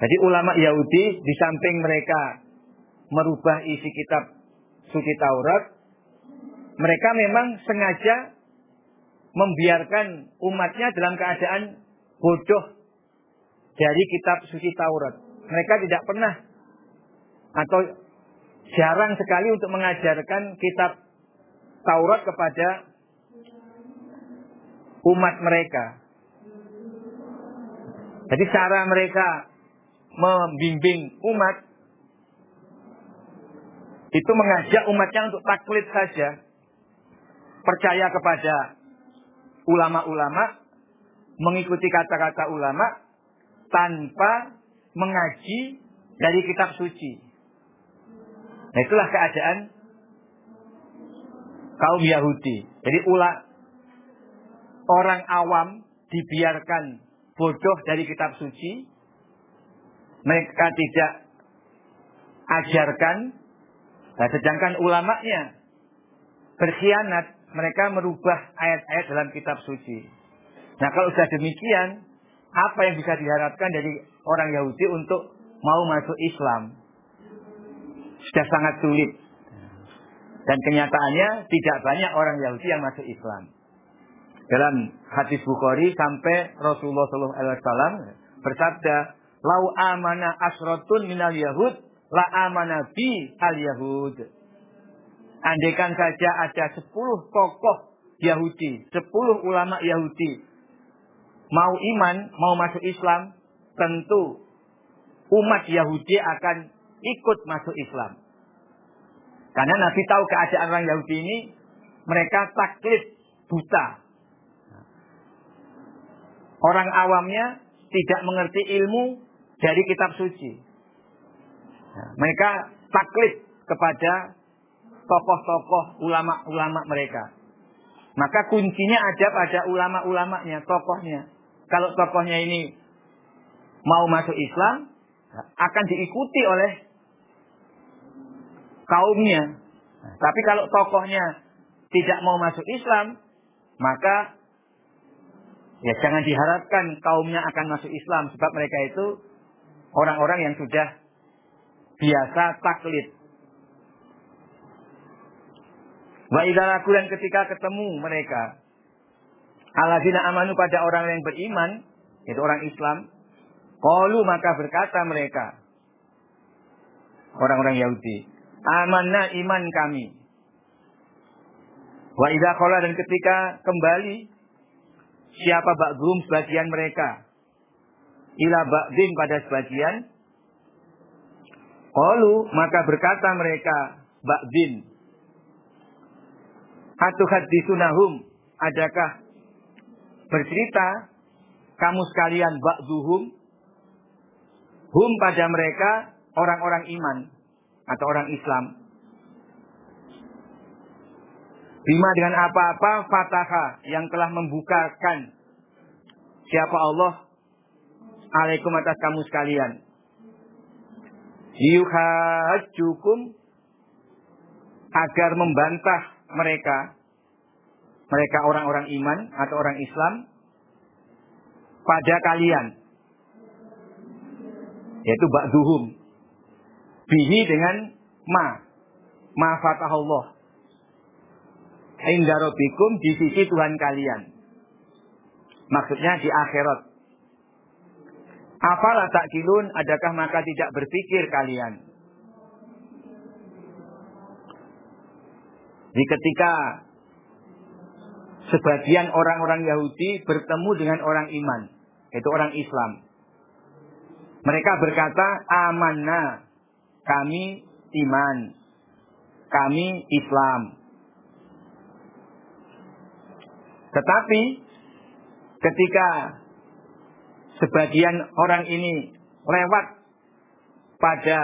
Jadi ulama Yahudi di samping mereka merubah isi kitab suci Taurat, mereka memang sengaja membiarkan umatnya dalam keadaan bodoh dari kitab suci Taurat. Mereka tidak pernah atau jarang sekali untuk mengajarkan kitab Taurat kepada umat mereka. Jadi cara mereka membimbing umat itu mengajak umatnya untuk taklid saja, percaya kepada ulama-ulama, mengikuti kata-kata ulama tanpa mengaji dari kitab suci. Nah, itulah keadaan kaum Yahudi. Jadi orang awam dibiarkan bodoh dari kitab suci, mereka tidak ajarkan, nah, sedangkan ulamanya berkhianat, mereka merubah ayat-ayat dalam kitab suci. Nah, kalau sudah demikian, apa yang bisa diharapkan dari orang Yahudi untuk mau masuk Islam? Sudah sangat sulit. Dan kenyataannya tidak banyak orang Yahudi yang masuk Islam. Dalam hadis Bukhari sampai Rasulullah SAW bersabda, "Lau amana asrotun minal Yahud, la amana bi al Yahud." Andaikan saja ada 10 tokoh Yahudi, 10 ulama Yahudi mau iman, mau masuk Islam, tentu umat Yahudi akan ikut masuk Islam. Karena Nabi tahu keadaan orang Yahudi ini, mereka taklid, buta. Orang awamnya tidak mengerti ilmu dari kitab suci. Mereka taklid kepada tokoh-tokoh ulama-ulama mereka. Maka kuncinya ada pada ulama-ulamanya, tokohnya. Kalau tokohnya ini mau masuk Islam, akan diikuti oleh kaumnya. Tapi kalau tokohnya tidak mau masuk Islam, maka ya jangan diharapkan kaumnya akan masuk Islam. Sebab mereka itu orang-orang yang sudah biasa taklid. Wa idza laqu, dan ketika ketemu mereka, alladzina amanu, pada orang yang beriman, yaitu orang Islam, qalu, maka berkata mereka, orang-orang Yahudi, amanna, iman kami. Wa idza qala, dan ketika kembali siapa ba'dhum, sebagian mereka, ila ba'din, pada sebagian, qalu, maka berkata mereka ba'din, atuhaddisunahum, adakah bercerita kamu sekalian ba'duhum, hum, pada mereka orang-orang iman atau orang Islam, bima, dengan apa-apa, fataha, yang telah membukakan siapa Allah alaikum, atas kamu sekalian, yuhajjukum, agar membantah mereka orang-orang iman atau orang Islam pada kalian, yaitu ba'duhum, bihi, dengan ma fatahallah, inda rabbikum, di sisi Tuhan kalian, maksudnya di akhirat. Afala ta'qilun, adakah maka tidak berpikir kalian? Jadi ketika sebagian orang-orang Yahudi bertemu dengan orang iman, yaitu orang Islam, mereka berkata, amanna, kami iman, kami Islam. Tetapi ketika sebagian orang ini lewat pada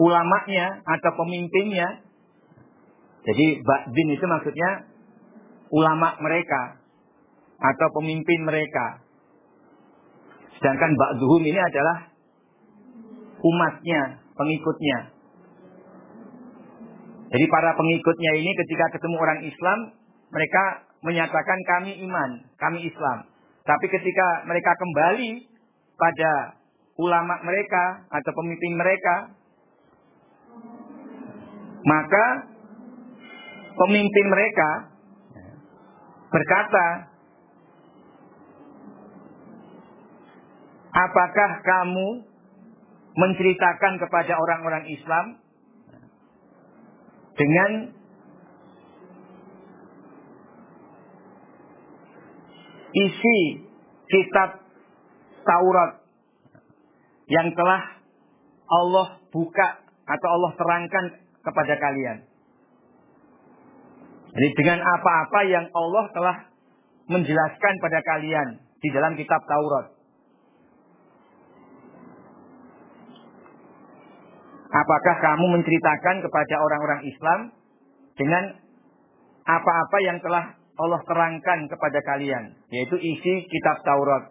ulamanya atau pemimpinnya, jadi ba'din itu maksudnya ulama mereka atau pemimpin mereka, sedangkan ba'duhum ini adalah umatnya, pengikutnya. Jadi para pengikutnya ini ketika ketemu orang Islam, mereka menyatakan kami iman, kami Islam. Tapi ketika mereka kembali pada ulama mereka atau pemimpin mereka, maka pemimpin mereka berkata, apakah kamu menceritakan kepada orang-orang Islam dengan isi kitab Taurat yang telah Allah buka atau Allah terangkan kepada kalian? Jadi dengan apa-apa yang Allah telah menjelaskan pada kalian di dalam kitab Taurat. Apakah kamu menceritakan kepada orang-orang Islam dengan apa-apa yang telah Allah terangkan kepada kalian, yaitu isi kitab Taurat.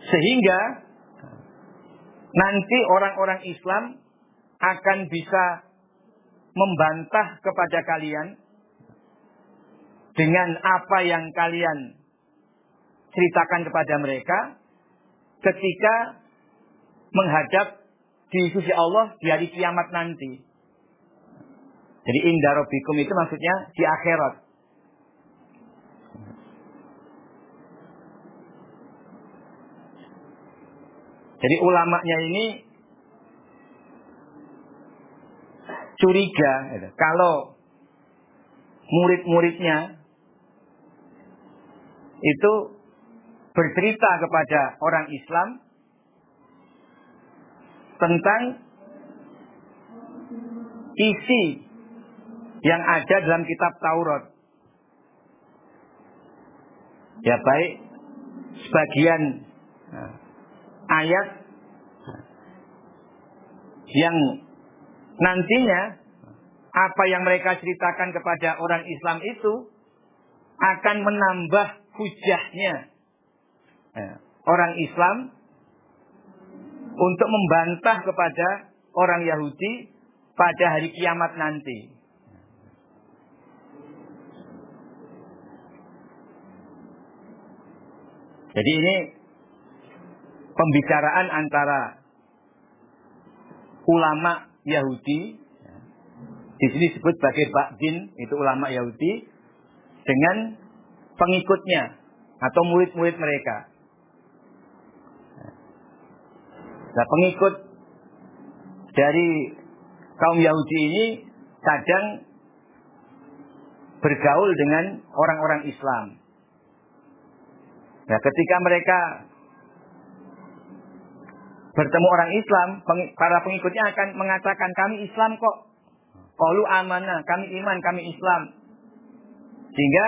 Sehingga nanti orang-orang Islam akan bisa membantah kepada kalian dengan apa yang kalian ceritakan kepada mereka ketika menghadap di sisi Allah di hari kiamat nanti. Jadi inda rabbikum itu maksudnya di akhirat. Jadi ulamanya ini curiga kalau murid-muridnya itu bercerita kepada orang Islam tentang isi yang ada dalam kitab Taurat. Ya baik sebagian ayat yang nantinya apa yang mereka ceritakan kepada orang Islam itu akan menambah hujahnya orang Islam untuk membantah kepada orang Yahudi pada hari kiamat nanti. Jadi ini pembicaraan antara ulama Yahudi, di sini disebut sebagai Ba'din, itu ulama Yahudi, dengan pengikutnya atau murid-murid mereka. Nah, pengikut dari kaum Yahudi ini kadang bergaul dengan orang-orang Islam. Nah, ketika mereka bertemu orang Islam, para pengikutnya akan mengatakan, kami Islam kok. Qalu amanah, kami iman, kami Islam. Sehingga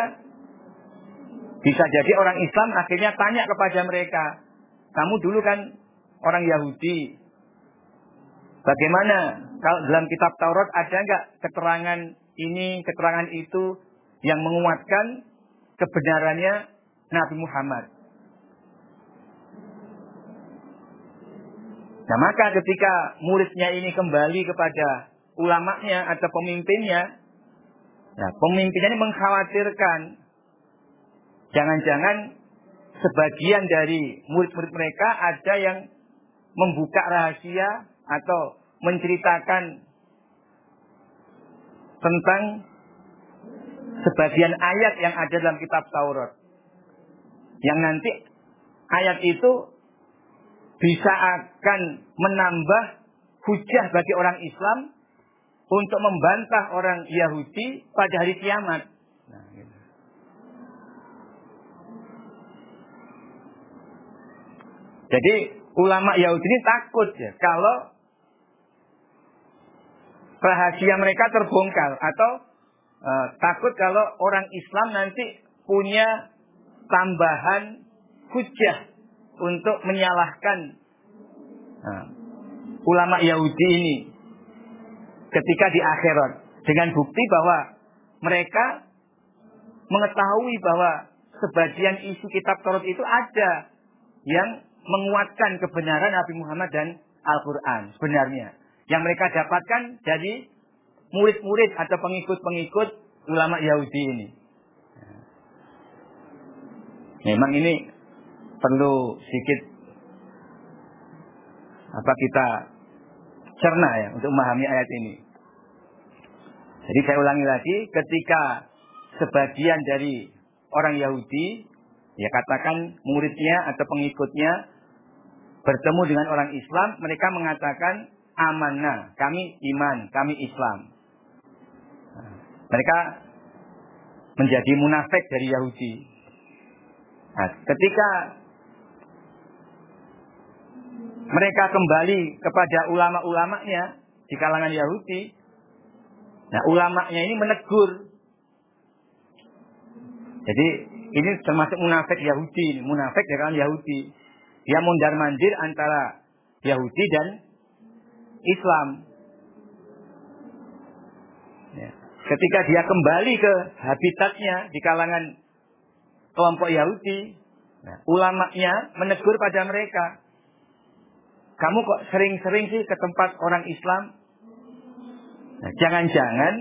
bisa jadi orang Islam akhirnya tanya kepada mereka, kamu dulu kan orang Yahudi, bagaimana kalau dalam kitab Taurat ada nggak keterangan ini, keterangan itu yang menguatkan kebenarannya Nabi Muhammad? Nah, maka ketika muridnya ini kembali kepada ulamanya atau pemimpinnya, nah, pemimpinnya ini mengkhawatirkan jangan-jangan sebagian dari murid-murid mereka ada yang membuka rahasia atau menceritakan tentang sebagian ayat yang ada dalam kitab Taurat. Yang nanti ayat itu bisa akan menambah hujah bagi orang Islam untuk membantah orang Yahudi pada hari kiamat. Nah, gitu. Jadi ulama Yahudi ini takut ya kalau rahasia mereka terbongkar atau takut kalau orang Islam nanti punya tambahan hujah untuk menyalahkan ulama Yahudi ini ketika di akhirat dengan bukti bahwa mereka mengetahui bahwa sebagian isi kitab Taurat itu ada yang menguatkan kebenaran Nabi Muhammad dan Al-Quran sebenarnya. Yang mereka dapatkan dari murid-murid atau pengikut-pengikut ulama Yahudi ini. Memang ini perlu sedikit kita cerna ya untuk memahami ayat ini. Jadi saya ulangi lagi, ketika sebagian dari orang Yahudi, ya katakan muridnya atau pengikutnya bertemu dengan orang Islam, mereka mengatakan amanah, kami iman, kami Islam. Mereka menjadi munafik dari Yahudi. Nah, ketika mereka kembali kepada ulama-ulamanya di kalangan Yahudi, nah ulamanya ini menegur. Jadi ini termasuk munafik Yahudi, munafik dari kalangan Yahudi. Dia mondar-mandir antara Yahudi dan Islam. Ya. Ketika dia kembali ke habitatnya di kalangan kelompok Yahudi, nah, ulamanya menegur pada mereka, kamu kok sering-sering sih ke tempat orang Islam? Nah, jangan-jangan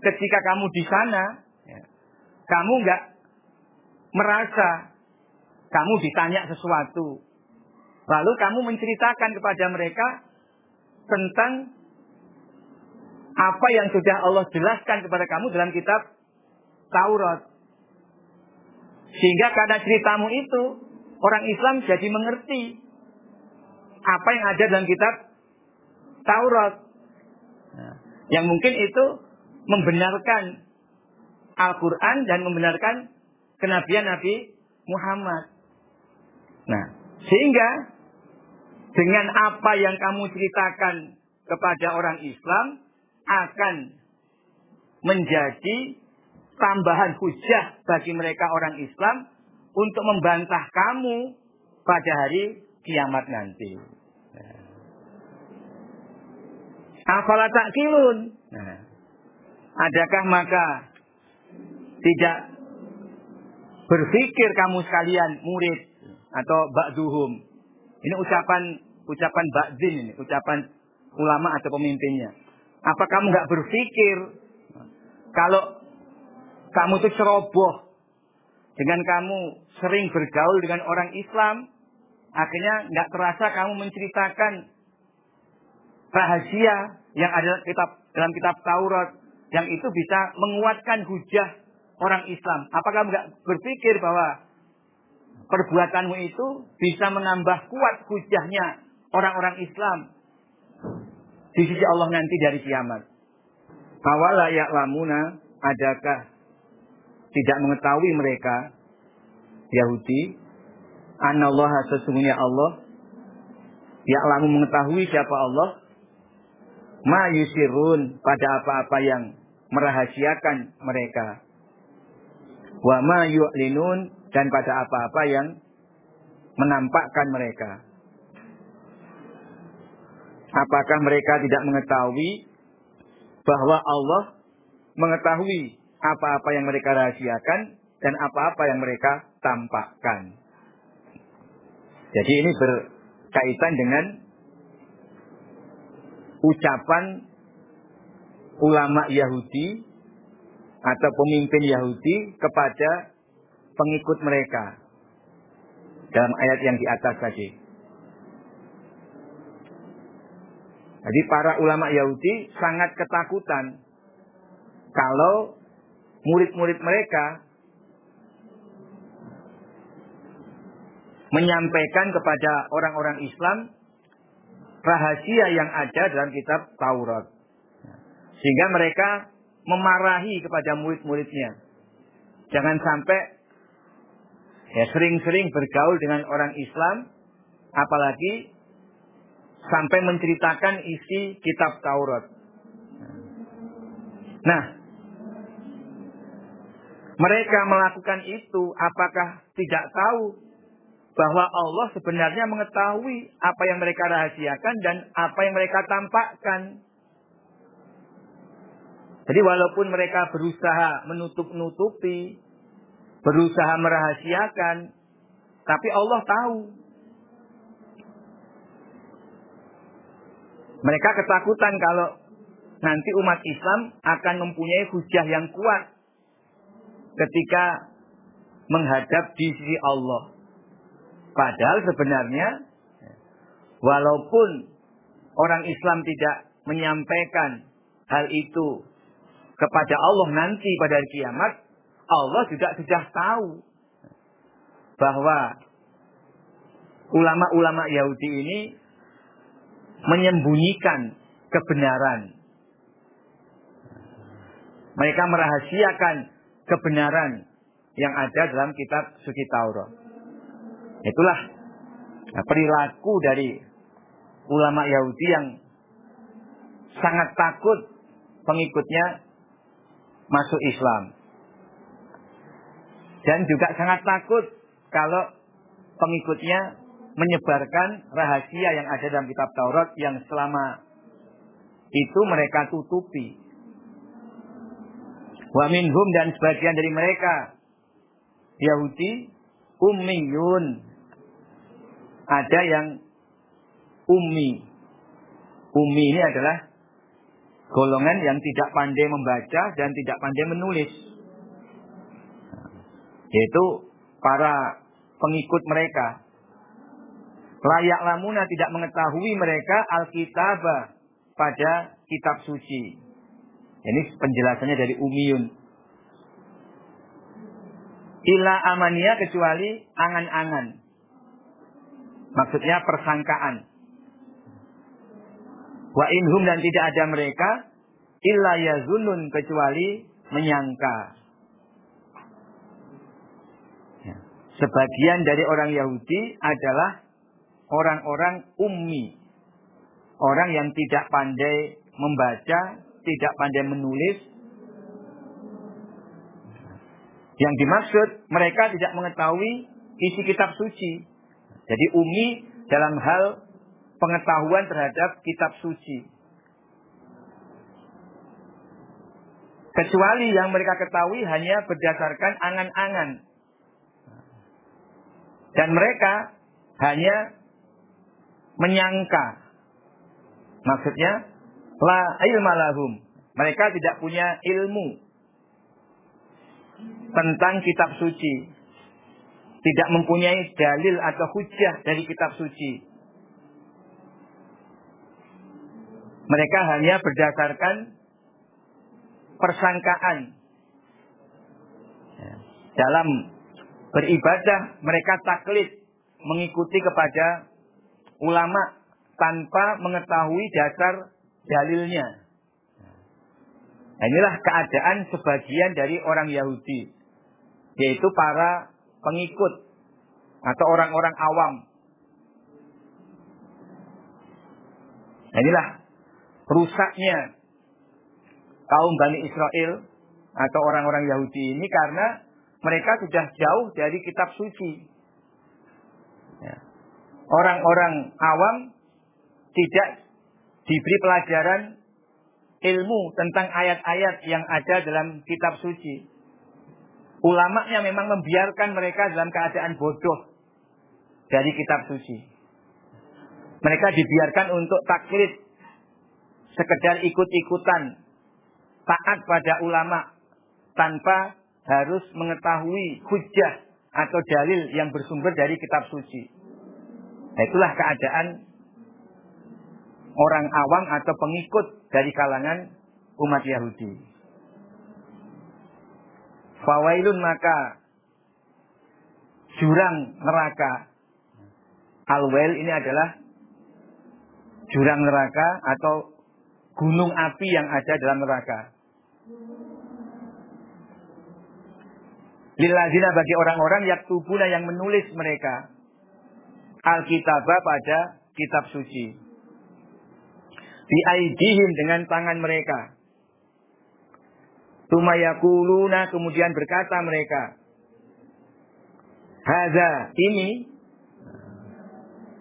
ketika kamu di sana, ya, kamu nggak merasa kamu ditanya sesuatu, lalu kamu menceritakan kepada mereka tentang apa yang sudah Allah jelaskan kepada kamu dalam kitab Taurat. Sehingga karena ceritamu itu, orang Islam jadi mengerti apa yang ada dalam kitab Taurat. Nah, yang mungkin itu membenarkan Al-Quran dan membenarkan kenabian Nabi Muhammad. Nah, sehingga dengan apa yang kamu ceritakan kepada orang Islam akan menjadi tambahan hujah bagi mereka orang Islam untuk membantah kamu pada hari kiamat nanti. Afala ta'qilun. Nah, adakah maka tidak berpikir kamu sekalian murid atau ba'duhum. Ini ucapan ba'din ini, ucapan ulama atau pemimpinnya. Apa kamu nggak berpikir kalau kamu itu ceroboh dengan kamu sering bergaul dengan orang Islam, akhirnya nggak terasa kamu menceritakan rahasia yang ada dalam kitab Taurat yang itu bisa menguatkan hujah orang Islam. Apakah kamu nggak berpikir bahwa perbuatanmu itu bisa menambah kuat hujahnya orang-orang Islam di sisi Allah nanti dari kiamat? Awala ya'lamuna, adakah tidak mengetahui mereka Yahudi anallaha, sesungguhnya Allah ya'lamu, mengetahui siapa Allah, ma yusirun, pada apa-apa yang merahasiakan mereka, wa ma yu'linun, dan pada apa-apa yang menampakkan mereka. Apakah mereka tidak mengetahui bahwa Allah mengetahui apa-apa yang mereka rahasiakan dan apa-apa yang mereka tampakkan? Jadi ini berkaitan dengan ucapan ulama Yahudi atau pemimpin Yahudi kepada pengikut mereka dalam ayat yang di atas tadi. Jadi para ulama Yahudi sangat ketakutan kalau murid-murid mereka menyampaikan kepada orang-orang Islam rahasia yang ada dalam kitab Taurat. Sehingga mereka memarahi kepada murid-muridnya. Jangan sampai sering-sering bergaul dengan orang Islam, apalagi sampai menceritakan isi kitab Taurat. Nah, mereka melakukan itu apakah tidak tahu bahwa Allah sebenarnya mengetahui apa yang mereka rahasiakan dan apa yang mereka tampakkan? Jadi walaupun mereka berusaha menutup-nutupi, berusaha merahasiakan, tapi Allah tahu. Mereka ketakutan kalau nanti umat Islam akan mempunyai hujah yang kuat ketika menghadap di sisi Allah. Padahal sebenarnya walaupun orang Islam tidak menyampaikan hal itu kepada Allah nanti pada hari kiamat, Allah juga sudah tahu bahwa ulama-ulama Yahudi ini menyembunyikan kebenaran. Mereka merahasiakan kebenaran yang ada dalam kitab suci Taurat. Itulah perilaku dari ulama Yahudi yang sangat takut pengikutnya masuk Islam. Dan juga sangat takut kalau pengikutnya menyebarkan rahasia yang ada dalam kitab Taurat yang selama itu mereka tutupi. Wa minhum, dan sebagian dari mereka Yahudi ummiyun, ada yang ummi. Ummi ini adalah golongan yang tidak pandai membaca dan tidak pandai menulis, yaitu para pengikut mereka. La ya'lamuna, tidak mengetahui mereka al-kitaba, pada kitab suci. Ini penjelasannya dari Umiyun. Illa amaniya, kecuali angan-angan. Maksudnya persangkaan. Wa inhum, dan tidak ada mereka illa yazunnun, kecuali menyangka. Ya. Sebagian dari orang Yahudi adalah orang-orang ummi, orang yang tidak pandai membaca, tidak pandai menulis. Yang dimaksud, mereka tidak mengetahui isi kitab suci. Jadi ummi dalam hal pengetahuan terhadap kitab suci. Kecuali yang mereka ketahui hanya berdasarkan angan-angan. Dan mereka hanya menyangka. Maksudnya, la ilma lahum. Mereka tidak punya ilmu tentang kitab suci. Tidak mempunyai dalil atau hujjah dari kitab suci. Mereka hanya berdasarkan persangkaan. Dalam beribadah, mereka taklid, mengikuti kepada ulama tanpa mengetahui dasar dalilnya. Nah, inilah keadaan sebagian dari orang Yahudi, yaitu para pengikut atau orang-orang awam. Nah, inilah rusaknya kaum Bani Israel atau orang-orang Yahudi ini, karena mereka sudah jauh dari kitab suci. Ya. Orang-orang awam tidak diberi pelajaran ilmu tentang ayat-ayat yang ada dalam kitab suci. Ulamanya memang membiarkan mereka dalam keadaan bodoh dari kitab suci. Mereka dibiarkan untuk taklid, sekedar ikut-ikutan, taat pada ulama tanpa harus mengetahui hujjah atau dalil yang bersumber dari kitab suci. Nah, itulah keadaan orang awam atau pengikut dari kalangan umat Yahudi. Fawailun, maka jurang neraka. Al-wail ini adalah jurang neraka atau gunung api yang ada dalam neraka. Lillazina, bagi orang-orang yaktubuna, yang menulis mereka Alkitabah, pada kitab suci. Biaidihim, dengan tangan mereka. Tumayakuluna, kemudian berkata mereka, Haza, ini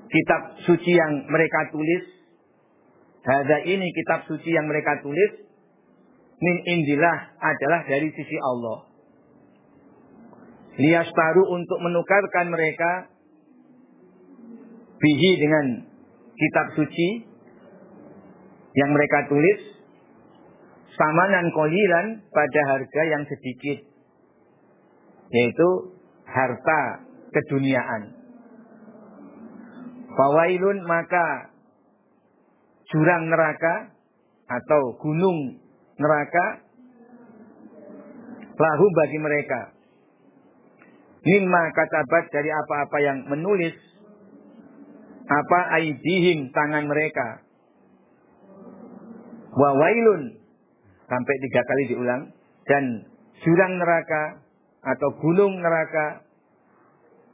kitab suci yang mereka tulis. Haza, ini kitab suci yang mereka tulis. Min indillah, adalah dari sisi Allah. Liyastaru, untuk menukarkan mereka bihi, dengan kitab suci yang mereka tulis, samanan qalilan, pada harga yang sedikit, yaitu harta keduniaan. Fawailun, maka jurang neraka atau gunung neraka, lahu, bagi mereka, mimma katabat, dari apa-apa yang menulis apa aidihim, tangan mereka. Wa wailun, sampai 3 kali diulang, dan jurang neraka atau gunung neraka,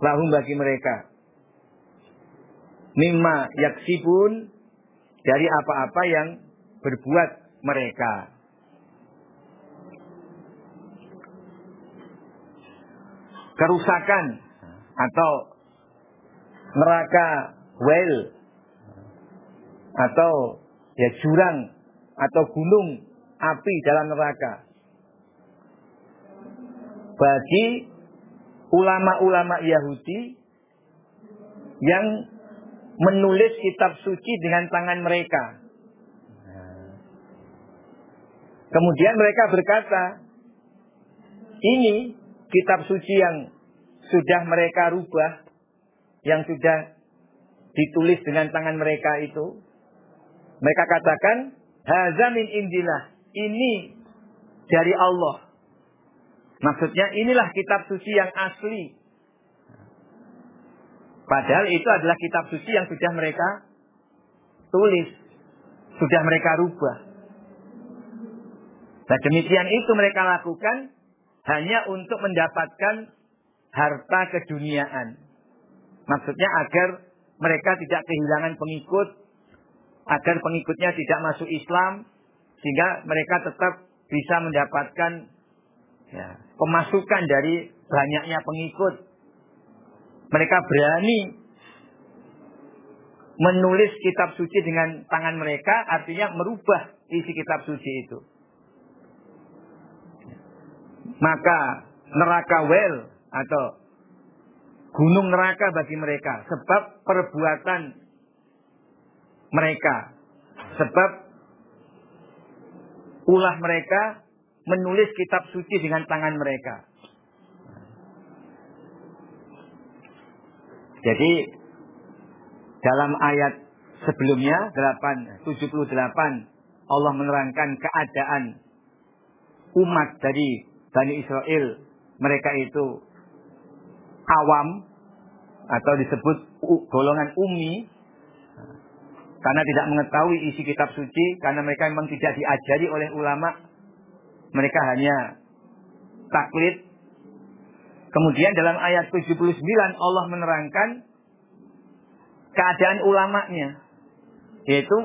lahum, bagi mereka, mimma yaksibun, dari apa-apa yang berbuat mereka. Kerusakan atau neraka wail atau ya jurang atau gunung api dalam neraka bagi ulama-ulama Yahudi yang menulis kitab suci dengan tangan mereka. Kemudian mereka berkata, ini kitab suci yang sudah mereka rubah, yang sudah ditulis dengan tangan mereka itu. Mereka katakan, haza min indillah, ini dari Allah. Maksudnya inilah kitab suci yang asli. Padahal itu adalah kitab suci yang sudah mereka tulis, sudah mereka rubah. Nah, demikian itu mereka lakukan hanya untuk mendapatkan harta keduniaan. Maksudnya agar mereka tidak kehilangan pengikut, agar pengikutnya tidak masuk Islam, sehingga mereka tetap bisa mendapatkan pemasukan dari banyaknya pengikut. Mereka berani menulis kitab suci dengan tangan mereka, artinya merubah isi kitab suci itu. Maka neraka wel atau gunung neraka bagi mereka, sebab perbuatan mereka, sebab ulah mereka menulis kitab suci dengan tangan mereka. Jadi dalam ayat sebelumnya 78 Allah menerangkan keadaan umat dari Bani Israel. Mereka itu awam atau disebut golongan ummi karena tidak mengetahui isi kitab suci, karena mereka memang tidak diajari oleh ulama. Mereka hanya taklid. Kemudian dalam ayat 79 Allah menerangkan keadaan ulamanya, yaitu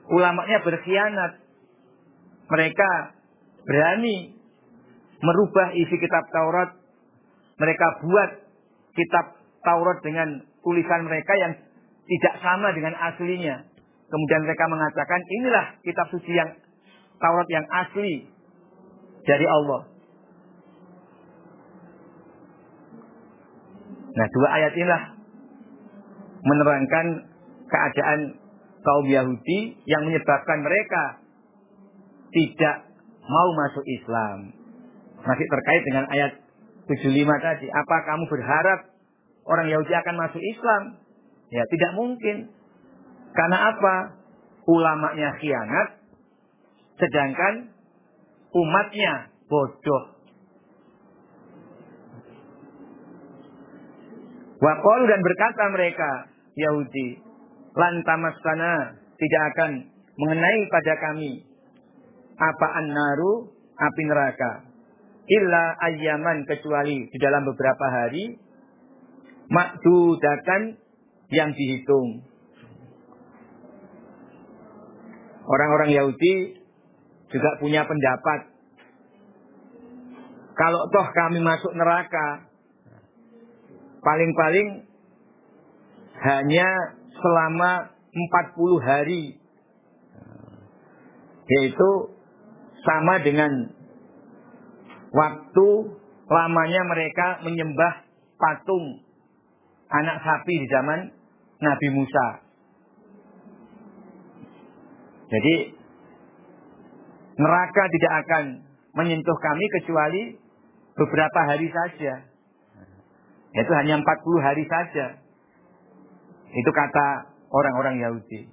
ulamanya berkhianat. Mereka berani merubah isi kitab Taurat. Mereka buat kitab Taurat dengan tulisan mereka yang tidak sama dengan aslinya. Kemudian mereka mengatakan inilah kitab suci yang Taurat yang asli dari Allah. Nah, dua ayat inilah menerangkan keadaan kaum Yahudi yang menyebabkan mereka tidak mau masuk Islam. Masih terkait dengan ayat 75 tadi. Apa kamu berharap orang Yahudi akan masuk Islam? Ya, tidak mungkin. Karena apa? Ulamanya khianat, sedangkan umatnya bodoh. Waqalu, dan berkata mereka Yahudi, lan tamassana, tidak akan mengenai pada kami apa an-naru, api neraka, illa ayyaman, kecuali di dalam beberapa hari, ma'dudatan, yang dihitung. Orang-orang Yahudi juga punya pendapat, kalau toh kami masuk neraka, paling-paling hanya selama 40 hari. Yaitu sama dengan waktu lamanya mereka menyembah patung anak sapi di zaman Nabi Musa. Jadi neraka tidak akan menyentuh kami kecuali beberapa hari saja. Itu hanya 40 hari saja. Itu kata orang-orang Yahudi.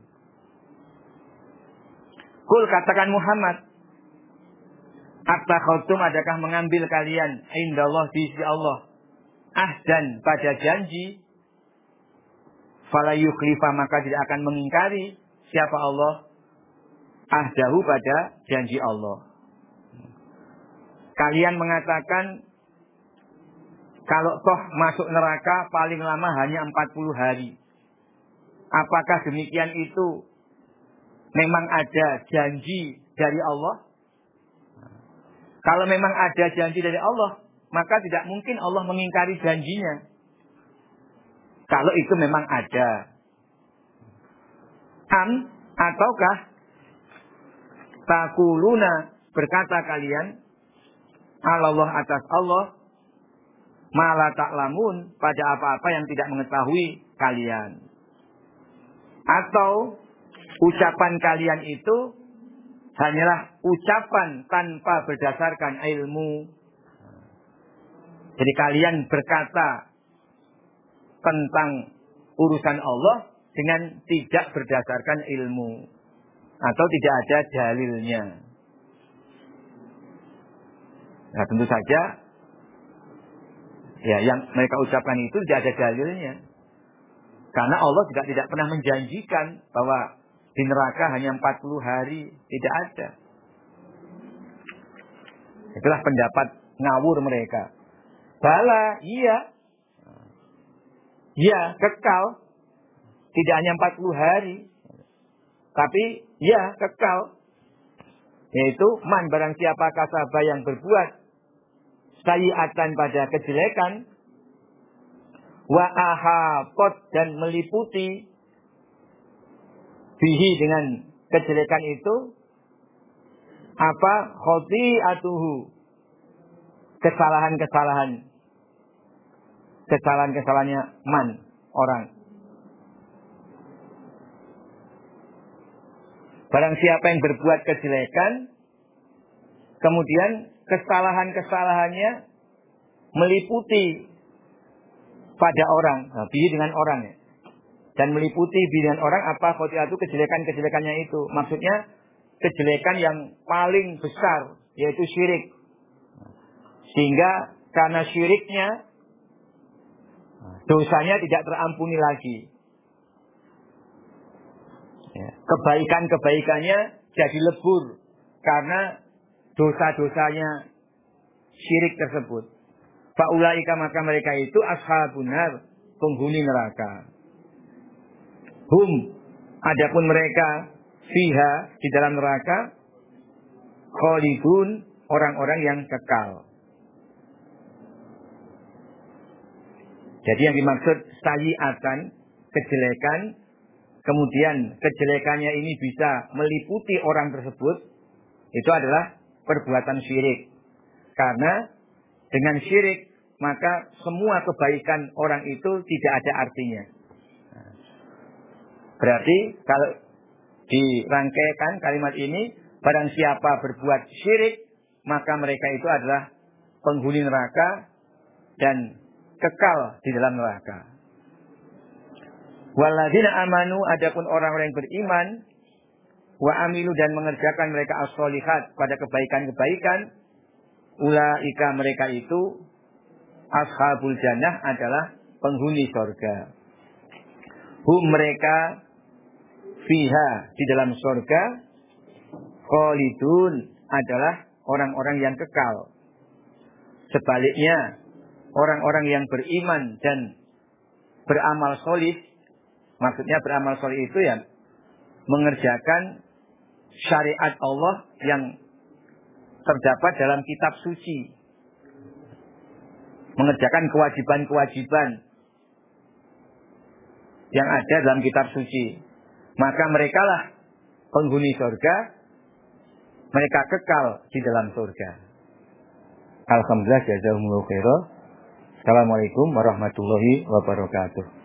Kul, katakan Muhammad, attakhadtum, adakah mengambil kalian indallah, di sisi Allah, ahdan, pada janji, fala yukhlifa, maka tidak akan mengingkari siapa Allah, ahdahu, pada janji Allah. Kalian mengatakan kalau toh masuk neraka paling lama hanya 40 hari. Apakah demikian itu memang ada janji dari Allah? Kalau memang ada janji dari Allah, maka tidak mungkin Allah mengingkari janjinya. Kalau itu memang ada. Ataukah takuluna, berkata kalian, Allah, atas Allah, mala ta'lamun, pada apa-apa yang tidak mengetahui kalian. Atau ucapan kalian itu hanyalah ucapan tanpa berdasarkan ilmu. Jadi kalian berkata tentang urusan Allah dengan tidak berdasarkan ilmu atau tidak ada dalilnya. Nah, tentu saja ya yang mereka ucapkan itu tidak ada dalilnya. Karena Allah juga tidak pernah menjanjikan bahwa di neraka hanya 40 hari, tidak ada. Itulah pendapat ngawur mereka. Bala, iya. Ya, kekal. Tidak hanya 40 hari. Tapi, ya, kekal. Yaitu, man barang siapa kasabah yang berbuat sayiatan pada kejelekan. Wa ahapot dan meliputi bihi dengan kejelekan itu. Apa? Khoti'atuhu. Kesalahan-kesalahannya man, orang. Barang siapa yang berbuat kejelekan, kemudian kesalahan-kesalahannya meliputi pada orang. Nah, bihi dengan orang ya. Dan meliputi bihi dengan orang apa? Khoti'atu kejelekan-kejelekannya itu. Maksudnya kejelekan yang paling besar, yaitu syirik. Sehingga karena syiriknya dosanya tidak terampuni lagi. Ya. Kebaikan-kebaikannya jadi lebur karena dosa-dosanya syirik tersebut. Faulaika maka mereka itu ashabun nar, penghuni neraka. Hum adapun mereka fiha di dalam neraka khalidun, orang-orang yang kekal. Jadi yang dimaksud sayiatan, kejelekan, kemudian kejelekannya ini bisa meliputi orang tersebut, itu adalah perbuatan syirik. Karena dengan syirik, maka semua kebaikan orang itu tidak ada artinya. Berarti kalau dirangkaikan kalimat ini, barang siapa berbuat syirik, maka mereka itu adalah penghuni neraka dan kekal di dalam neraka. Walladzina amanu adapun orang-orang yang beriman wa amilu dan mengerjakan mereka as-sholihat pada kebaikan-kebaikan, ulaika mereka itu ashabul jannah adalah penghuni surga. Hum mereka fiha di dalam surga khalidun adalah orang-orang yang kekal. Sebaliknya orang-orang yang beriman dan beramal solih, maksudnya beramal solih itu ya mengerjakan syariat Allah yang terdapat dalam kitab suci, mengerjakan kewajiban-kewajiban yang ada dalam kitab suci, maka mereka lah penghuni surga, mereka kekal di dalam surga. Alhamdulillah, jazakumullahu khairan. Assalamualaikum warahmatullahi wabarakatuh.